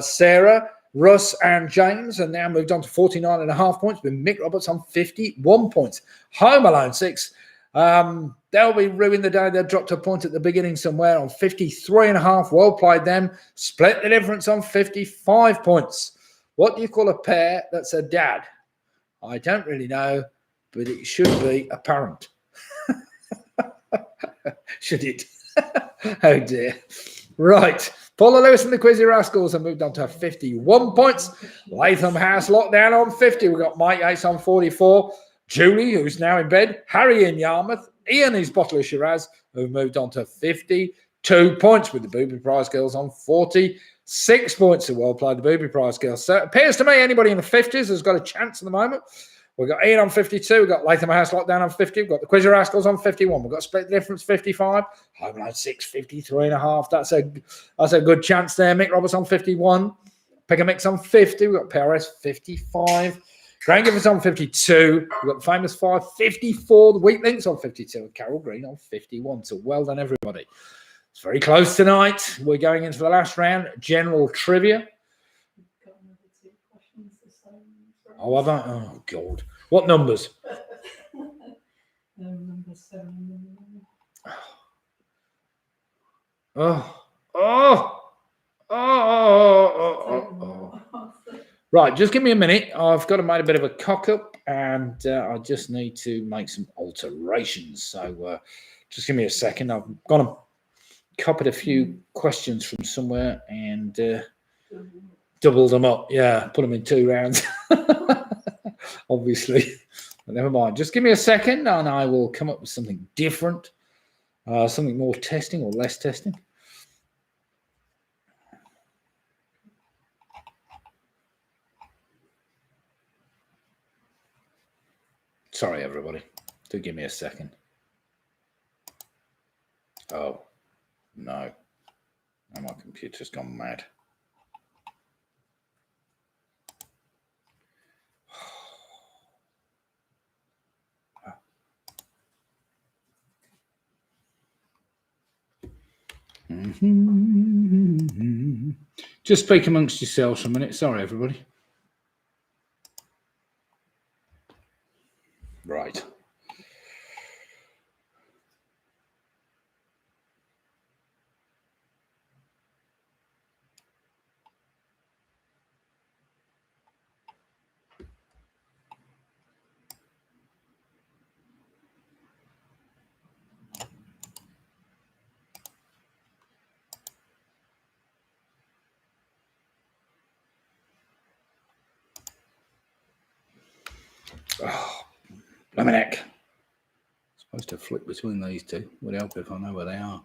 Sarah, Russ and James are now moved on to 49.5 points with Mick Roberts on 51 points. Home Alone 6. They'll be ruining the day. They dropped a point at the beginning somewhere on 53.5. Well played them. Split the difference on 55 points. What do you call a pair that's a dad? I don't really know, but it should be apparent. Should it? Oh dear. Right. Paula Lewis and the Quizzy Rascals have moved on to 51 points. Latham House Lockdown on 50. We've got Mike Yates on 44. Julie, who's now in bed. Harry in Yarmouth. Ian, his bottle of Shiraz, who've moved on to 52 points with the Booby Prize Girls on 46 points. So well played, the Booby Prize Girls. So it appears to me anybody in the 50s has got a chance at the moment. We've got Ian on 52. We've got Latham House Lockdown on 50. We've got the Quizzy Rascals on 51. We've got Split the Difference 55. Home Alone 6, 53.5. That's a good chance there. Mick Roberts on 51. Pick a Mix on 50. We've got PRS 55. Graham Gifford's on 52. We've got the Famous 5, 54. The Weak Links on 52. And Carol Green on 51. So well done, everybody. It's very close tonight. We're going into the last round. General trivia. Oh, have I? Oh, God. What numbers? Number 7. Right, just give me a minute. I've got to make a bit of a cock up and I just need to make some alterations. So just give me a second. I've gone and copied a few questions from somewhere and doubled them up. Yeah, put them in 2 rounds. Obviously. But never mind. Just give me a second and I will come up with something different. Something more testing or less testing. Sorry, everybody. Do give me a second. Oh, no. Now my computer's gone mad. Just speak amongst yourselves for a minute. Sorry, everybody. Right. Oh, blimey neck. Supposed to flick between these two. Would help if I know where they are.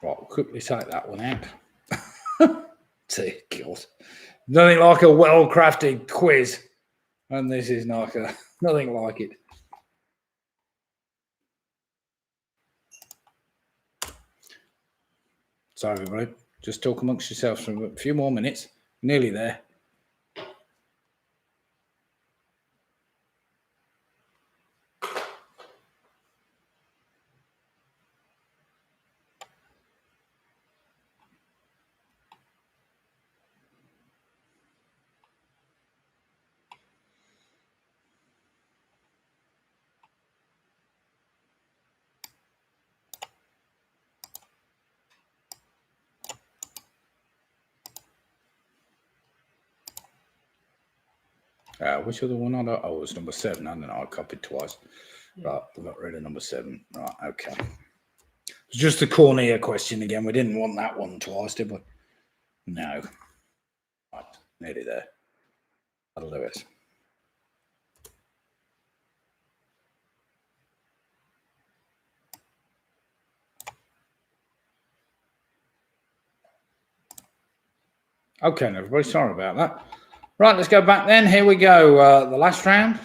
Right, we'll quickly take that one out. Dear God. Nothing like a well-crafted quiz. And this is nothing like it. Sorry, everybody. Just talk amongst yourselves for a few more minutes. Nearly there. Which other one? Oh, it was number 7. I don't know. I copied twice. Yeah. Right, we got rid of number 7. Right, okay. It's just a cornea question again. We didn't want that one twice, did we? No. Right, nearly there. That'll do it. Okay, everybody. Sorry about that. Right, let's go back then. Here we go. The last round.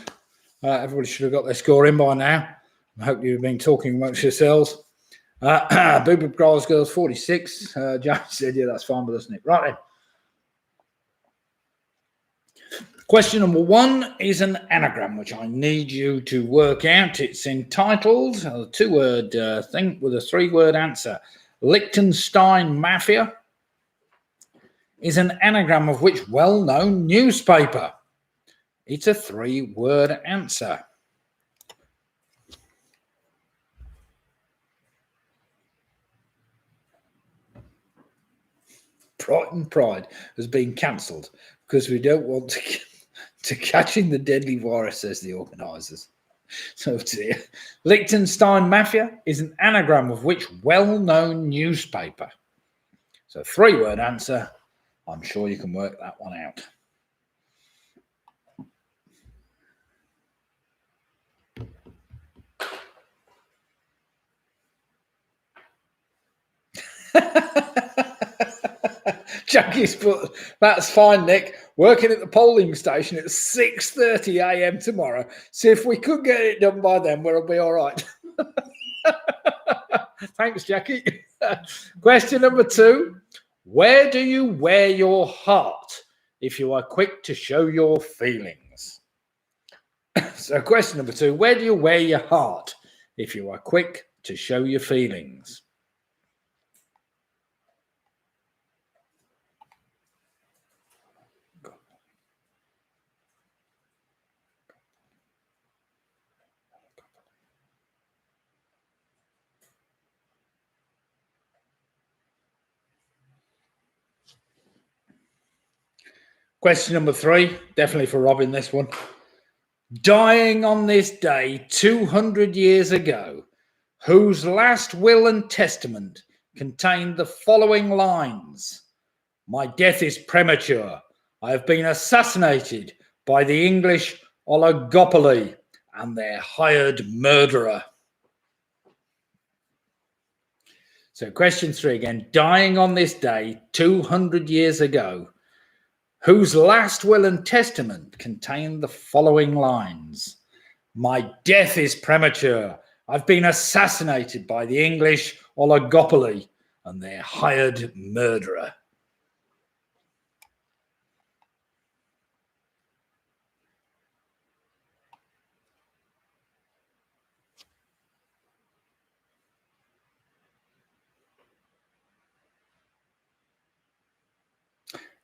Everybody should have got their score in by now. I hope you've been talking amongst yourselves. Boob Girls Girls 46. Joe said, yeah, that's fine with us, Nick. Right then. Question number 1 is an anagram, which I need you to work out. It's entitled, a 2-word thing with a 3-word answer. Liechtenstein Mafia is an anagram of which well-known newspaper? It's a 3-word answer. Brighton Pride has been cancelled because we don't want to catching the deadly virus, says the organisers. So dear. Liechtenstein Mafia is an anagram of which well-known newspaper? So 3-word answer. I'm sure you can work that one out. Jackie's put, that's fine, Nick. Working at the polling station at 6:30 a.m. tomorrow. See if we could get it done by then, we'll be all right. Thanks, Jackie. Question number 2. Where do you wear your heart if you are quick to show your feelings? So question number 2. Where do you wear your heart if you are quick to show your feelings? Question number 3, definitely for Robin, this one. Dying on this day 200 years ago, whose last will and testament contained the following lines: my death is premature. I have been assassinated by the English oligopoly and their hired murderer. So question 3 again. Dying on this day 200 years ago, whose last will and testament contained the following lines: my death is premature. I've been assassinated by the English oligopoly and their hired murderer.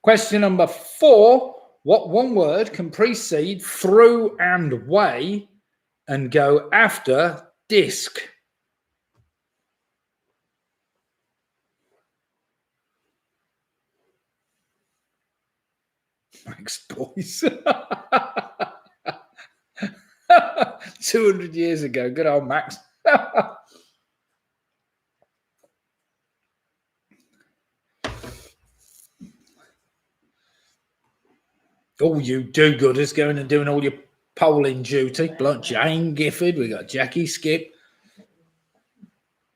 Question number 4. What one word can precede through and way and go after disc? Thanks, boys. 200 years ago. Good old Max. Oh, you do-gooders going and doing all your polling duty. Blood Jane Gifford. We got Jackie Skip.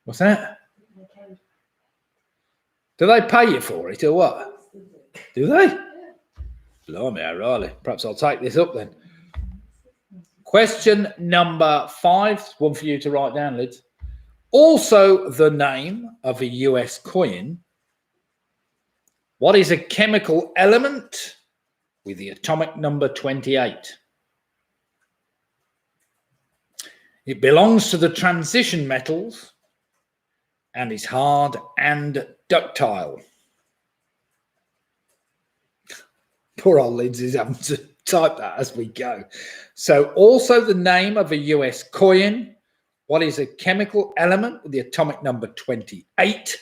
What's that? Do they pay you for it or what? Do they? Blimey, O'Reilly. Perhaps I'll take this up then. Question number 5. One for you to write down, Lids. Also the name of a US coin. What is a chemical element with the atomic number 28? It belongs to the transition metals and is hard and ductile. Poor old Lids is having to type that as we go. So also the name of a US coin. What is a chemical element with the atomic number 28?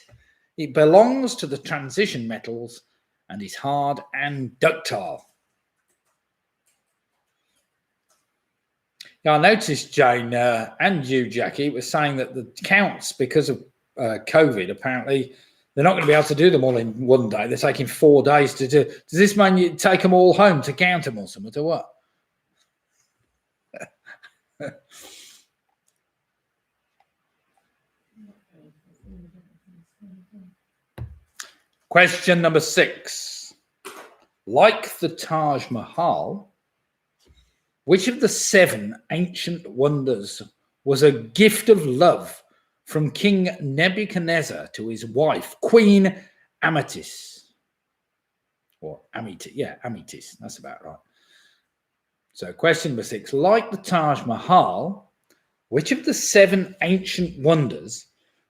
It belongs to the transition metals and is hard and ductile. Now, I noticed Jane and you, Jackie, was saying that the counts, because of COVID, apparently they're not going to be able to do them all in one day. They're taking 4 days to do. Does this mean you take them all home to count them or something, or what? Question number 6. Like the Taj Mahal, which of the 7 ancient wonders was a gift of love from King Nebuchadnezzar to his wife, Queen Ametis. Or Amitis, yeah, Amitis, that's about right. So question number 6, like the Taj Mahal, which of the 7 ancient wonders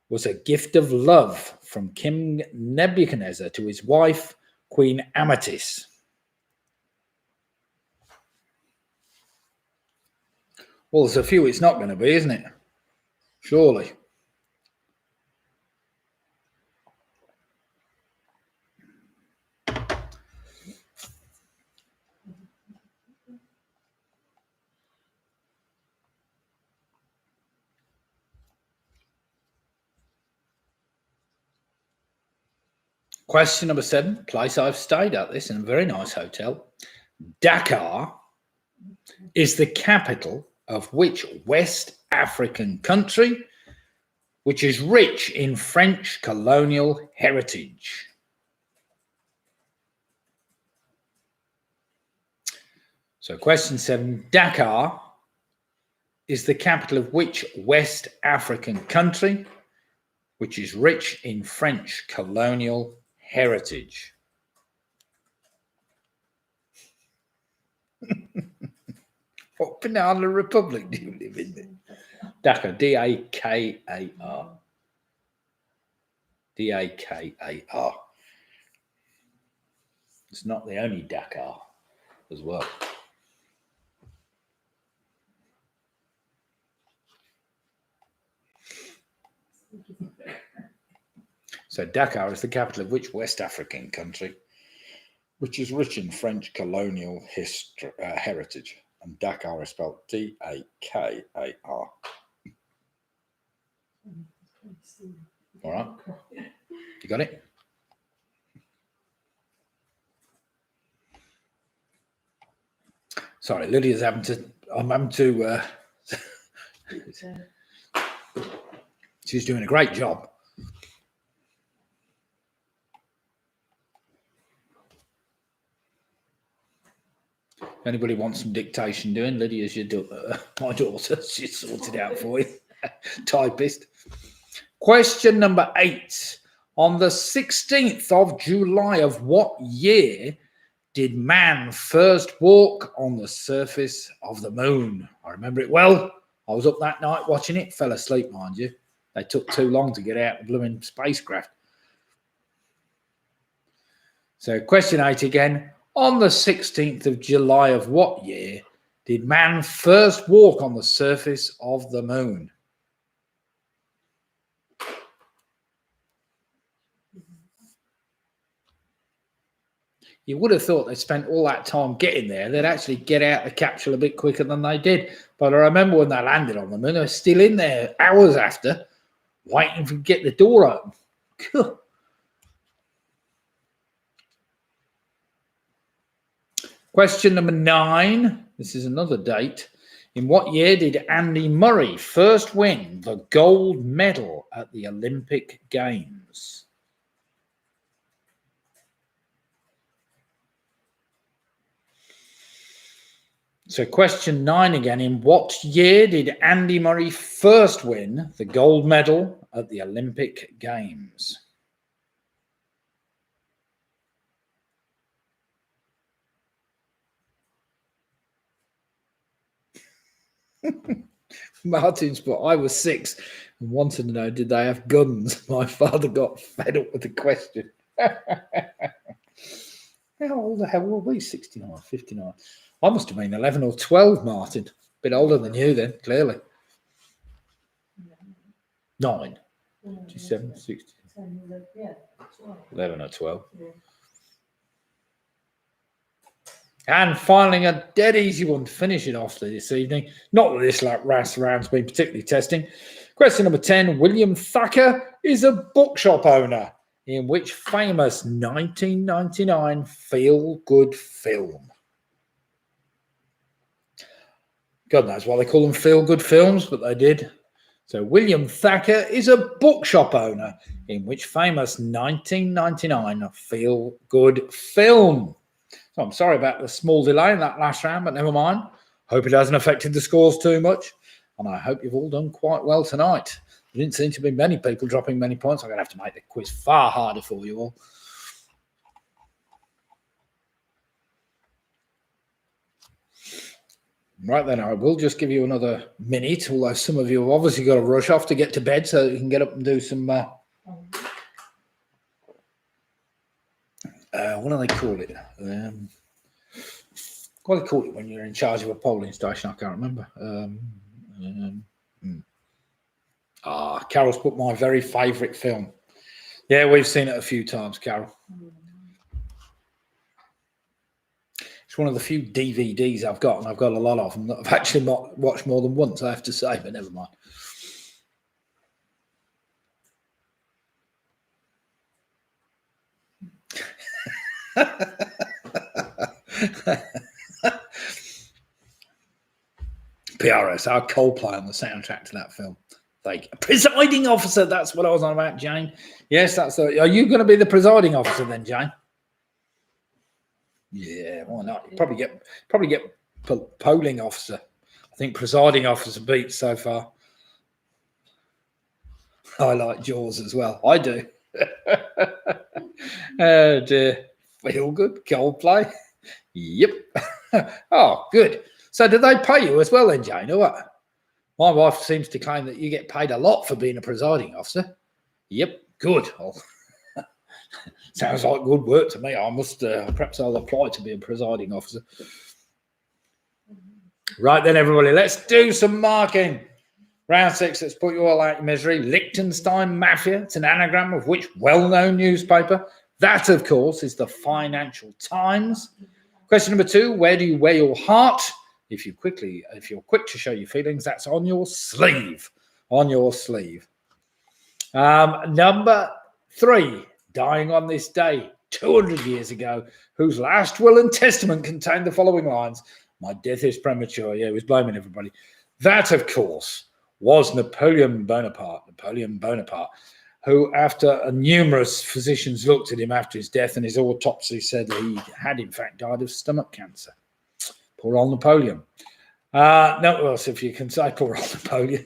was a gift of love from King Nebuchadnezzar to his wife, Queen Ametis? Well, there's a few it's not going to be, isn't it? Surely. Question number 7, place I've stayed at this in a very nice hotel. Dakar is the capital of which West African country, which is rich in French colonial heritage? So question 7, Dakar is the capital of which West African country, which is rich in French colonial heritage? What banana republic do you live in? Dakar, D-A-K-A-R. D-A-K-A-R. It's not the only Dakar as well. So Dakar is the capital of which West African country, which is rich in French colonial heritage? And Dakar is spelled D-A-K-A-R. All right. You got it? Sorry, Lydia's I'm having to she's doing a great job. If anybody wants some dictation doing, Lydia's my daughter. She's sorted out for you. Typist. Question number 8. On the 16th of July of what year did man first walk on the surface of the moon? I remember it well. I was up that night watching it. Fell asleep, mind you. They took too long to get out the blooming spacecraft. So question 8 again. On the 16th of July of what year did man first walk on the surface of the moon? You would have thought they spent all that time getting there. They'd actually get out the capsule a bit quicker than they did. But I remember when they landed on the moon, they were still in there hours after, waiting to get the door open. Cool. Question number 9. This is another date. In what year did Andy Murray first win the gold medal at the Olympic Games? So question 9 again. In what year did Andy Murray first win the gold medal at the Olympic Games? Martin's put, I was 6 and wanted to know, did they have guns? My father got fed up with the question. How old the hell were we? 69, 59. I must have been 11 or 12, Martin. A bit older than you then, clearly. 9. 57, 60. 11 or 12. Yeah. And finally, a dead easy one to finish it off this evening. Not that this last round's been particularly testing. Question number 10. William Thacker is a bookshop owner in which famous 1999 feel-good film? God knows why they call them feel-good films, but they did. So William Thacker is a bookshop owner in which famous 1999 feel-good film? So I'm sorry about the small delay in that last round, but never mind. Hope it hasn't affected the scores too much. And I hope you've all done quite well tonight. There didn't seem to be many people dropping many points. I'm going to have to make the quiz far harder for you all. Right then, I will just give you another minute, although some of you have obviously got to rush off to get to bed so you can get up and do some, what do they call it? What do they call it when you're in charge of a polling station? I can't remember. Carol's put my very favourite film. Yeah, we've seen it a few times, Carol. It's one of the few DVDs I've got, and I've got a lot of them that I've actually not watched more than once, I have to say, but never mind. PRS, our Coldplay on the soundtrack to that film. Like presiding officer, that's what I was on about, Jane. Yes, that's the. Are you going to be the presiding officer then, Jane? Yeah, why not? You probably get polling officer. I think presiding officer beats so far. I like Jaws as well. I do. Oh dear. Feel good. Coldplay. Yep. Oh, good. So do they pay you as well then, Jane, or what? My wife seems to claim that you get paid a lot for being a presiding officer. Yep, good. Oh. Sounds like good work to me. I must, perhaps I'll apply to be a presiding officer. Right then, everybody, let's do some marking. Round 6, let's put you all out your misery. Liechtenstein Mafia. It's an anagram of which well-known newspaper? That, of course, is the Financial Times. Question number 2, where do you wear your heart? If you're quick to show your feelings, that's on your sleeve. On your sleeve. Number 3, dying on this day 200 years ago, whose last will and testament contained the following lines: "My death is premature." Yeah, he was blaming everybody. That, of course, was Napoleon Bonaparte. Napoleon Bonaparte, who, after numerous physicians looked at him after his death, and his autopsy said that he had in fact died of stomach cancer. Poor old Napoleon. So if you can say poor old Napoleon.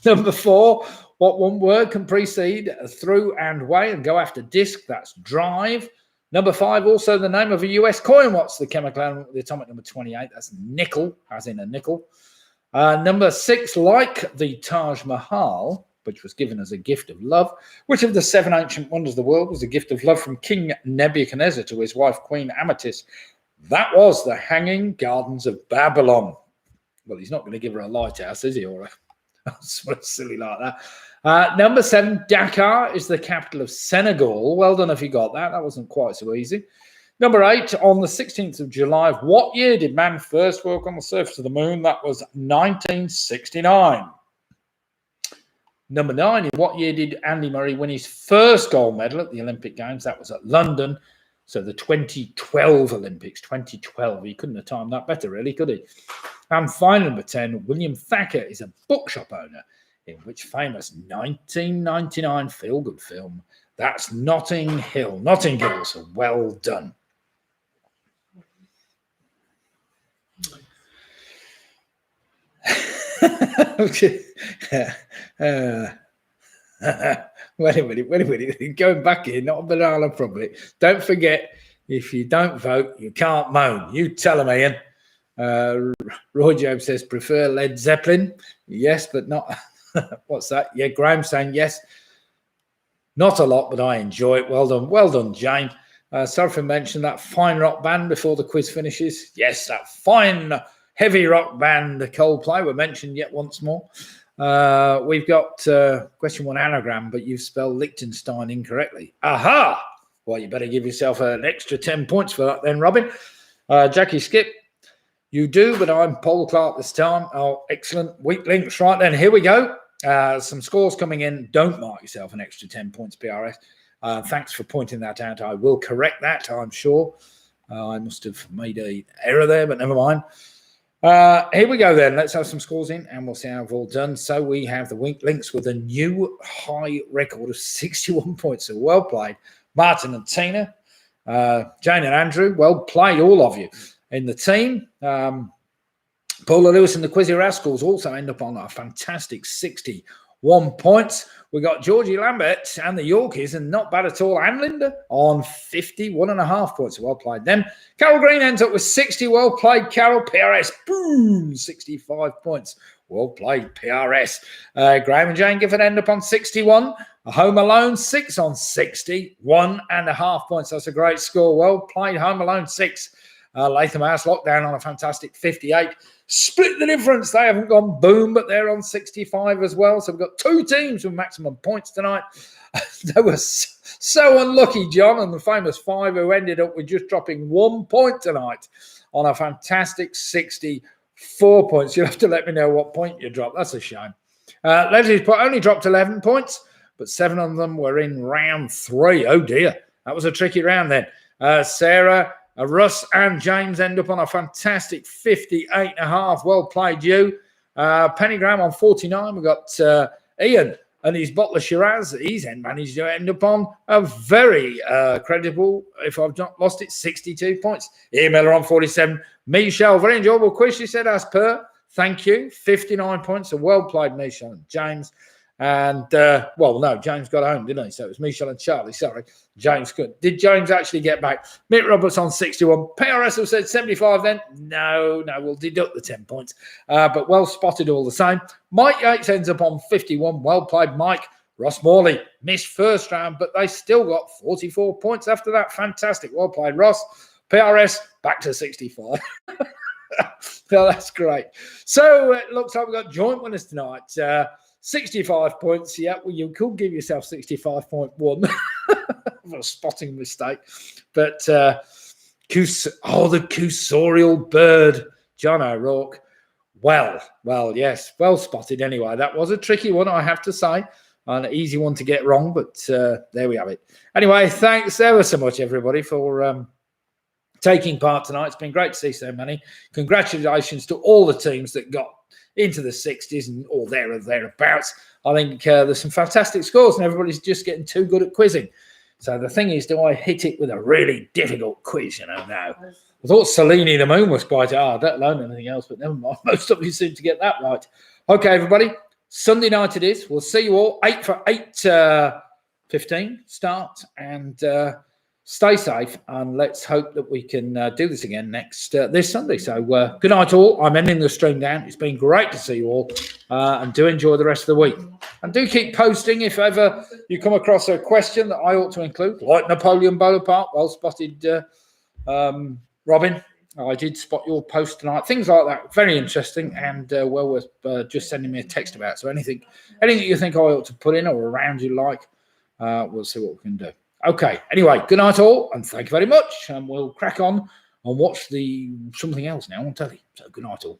Number 4, what one word can precede through and way and go after disc? That's drive. Number 5, also the name of a US coin. What's the chemical element, the atomic number 28? That's nickel, as in a nickel. Number 6, like the Taj Mahal, which was given as a gift of love, which of the 7 ancient wonders of the world was a gift of love from King Nebuchadnezzar to his wife, Queen Amethyst? That was the Hanging Gardens of Babylon. Well, he's not going to give her a lighthouse, is he? Or something silly like that. Number 7, Dakar is the capital of Senegal. Well done if you got that. That wasn't quite so easy. Number 8, on the 16th of July of what year did man first walk on the surface of the moon? That was 1969. Number 9, in what year did Andy Murray win his first gold medal at the Olympic Games? That was at London. So the 2012 Olympics, 2012. He couldn't have timed that better, really, could he? And final number 10, William Thacker is a bookshop owner in which famous 1999 feel-good film? That's Notting Hill. Notting Hill, so well done. Wait a minute. Going back here, not a banana probably. Don't forget, if you don't vote, you can't moan. You tell them, Ian. Roy Job says, prefer Led Zeppelin. Yes, but not. What's that? Yeah, Graham's saying yes. Not a lot, but I enjoy it. Well done, Jane. Sophie mentioned that fine rock band before the quiz finishes. Yes, that fine heavy rock band, Coldplay, were mentioned yet once more. We've got question 1 anagram, but you've spelled Liechtenstein incorrectly. Aha! Well, you better give yourself an extra 10 points for that then, Robin. Jackie Skip, you do, but I'm Paul Clark this time. Oh, excellent. Weak links. Right then, here we go. Some scores coming in. Don't mark yourself an extra 10 points, PRS. Thanks for pointing that out. I will correct that, I'm sure. I must have made an error there, but never mind. Here we go then. Let's have some scores in and we'll see how we've all done. So we have the weak links with a new high record of 61 points. So well played. Martin and Tina, Jane and Andrew, well played, all of you in the team. Paula Lewis and the Quizzy Rascals also end up on a fantastic 61 points. We got Georgie Lambert and the Yorkies, and not bad at all. And Linda on 51.5 points. Well played them. Carol Green ends up with 60. Well played, Carol. PRS, boom, 65 points. Well played, PRS. Graham and Jane Gifford end up on 61. Home Alone 6 on 60. 1.5 points. That's a great score. Well played, Home Alone 6. Latham House Lockdown on a fantastic 58. Split the difference. They haven't gone boom, but they're on 65 as well. So we've got two teams with maximum points tonight. They were so unlucky, John, and the famous five who ended up with just dropping 1 point tonight on a fantastic 64 points. You'll have to let me know what point you dropped. That's a shame. Leslie's only dropped 11 points, but 7 of them were in round 3. Oh, dear. That was a tricky round then. Sarah, Russ and James end up on a fantastic 58.5. Well played, you. Penny Graham on 49. We've got Ian and his bottle of Shiraz. He's managed to end up on a very credible, if I've not lost it, 62 points. Ian Miller on 47. Michelle, very enjoyable quiz, she said, as per. Thank you. 59 points. So well played, Michelle and James. And, well, no, James got home, didn't he? So it was Michelle and Charlie. Sorry. James could. Did James actually get back? Mick Roberts on 61. PRS have said 75 then. No, we'll deduct the 10 points. But well spotted all the same. Mike Yates ends up on 51. Well played, Mike. Ross Morley missed first round, but they still got 44 points after that. Fantastic. Well played, Ross. PRS back to 65. Well, that's great. So it looks like we've got joint winners tonight. 65 points. Yeah, well, you could give yourself 65.1 for a spotting mistake. But the cursorial bird, John O'Rourke. Well, yes, well spotted anyway. That was a tricky one, I have to say. An easy one to get wrong, but there we have it. Anyway, thanks ever so much, everybody, for taking part tonight. It's been great to see so many. Congratulations to all the teams that got into the 60s and all there or thereabouts. I think there's some fantastic scores and everybody's just getting too good at quizzing. So the thing is, do I hit it with a really difficult quiz? No. I thought Cellini the Moon was quite hard, let alone anything else, but never mind. Most of you seem to get that right. Okay, everybody. Sunday night it is. We'll see you all 8 for 8:15 start, and stay safe, and let's hope that we can do this again this Sunday. So good night all. I'm ending the stream down. It's been great to see you all, and do enjoy the rest of the week. And do keep posting if ever you come across a question that I ought to include, like Napoleon Bonaparte. Well spotted, Robin. I did spot your post tonight. Things like that. Very interesting, and well worth just sending me a text about. So anything you think I ought to put in or around you like, we'll see what we can do. Okay, anyway, good night all, and thank you very much. And we'll crack on and watch something else now on telly. So good night all.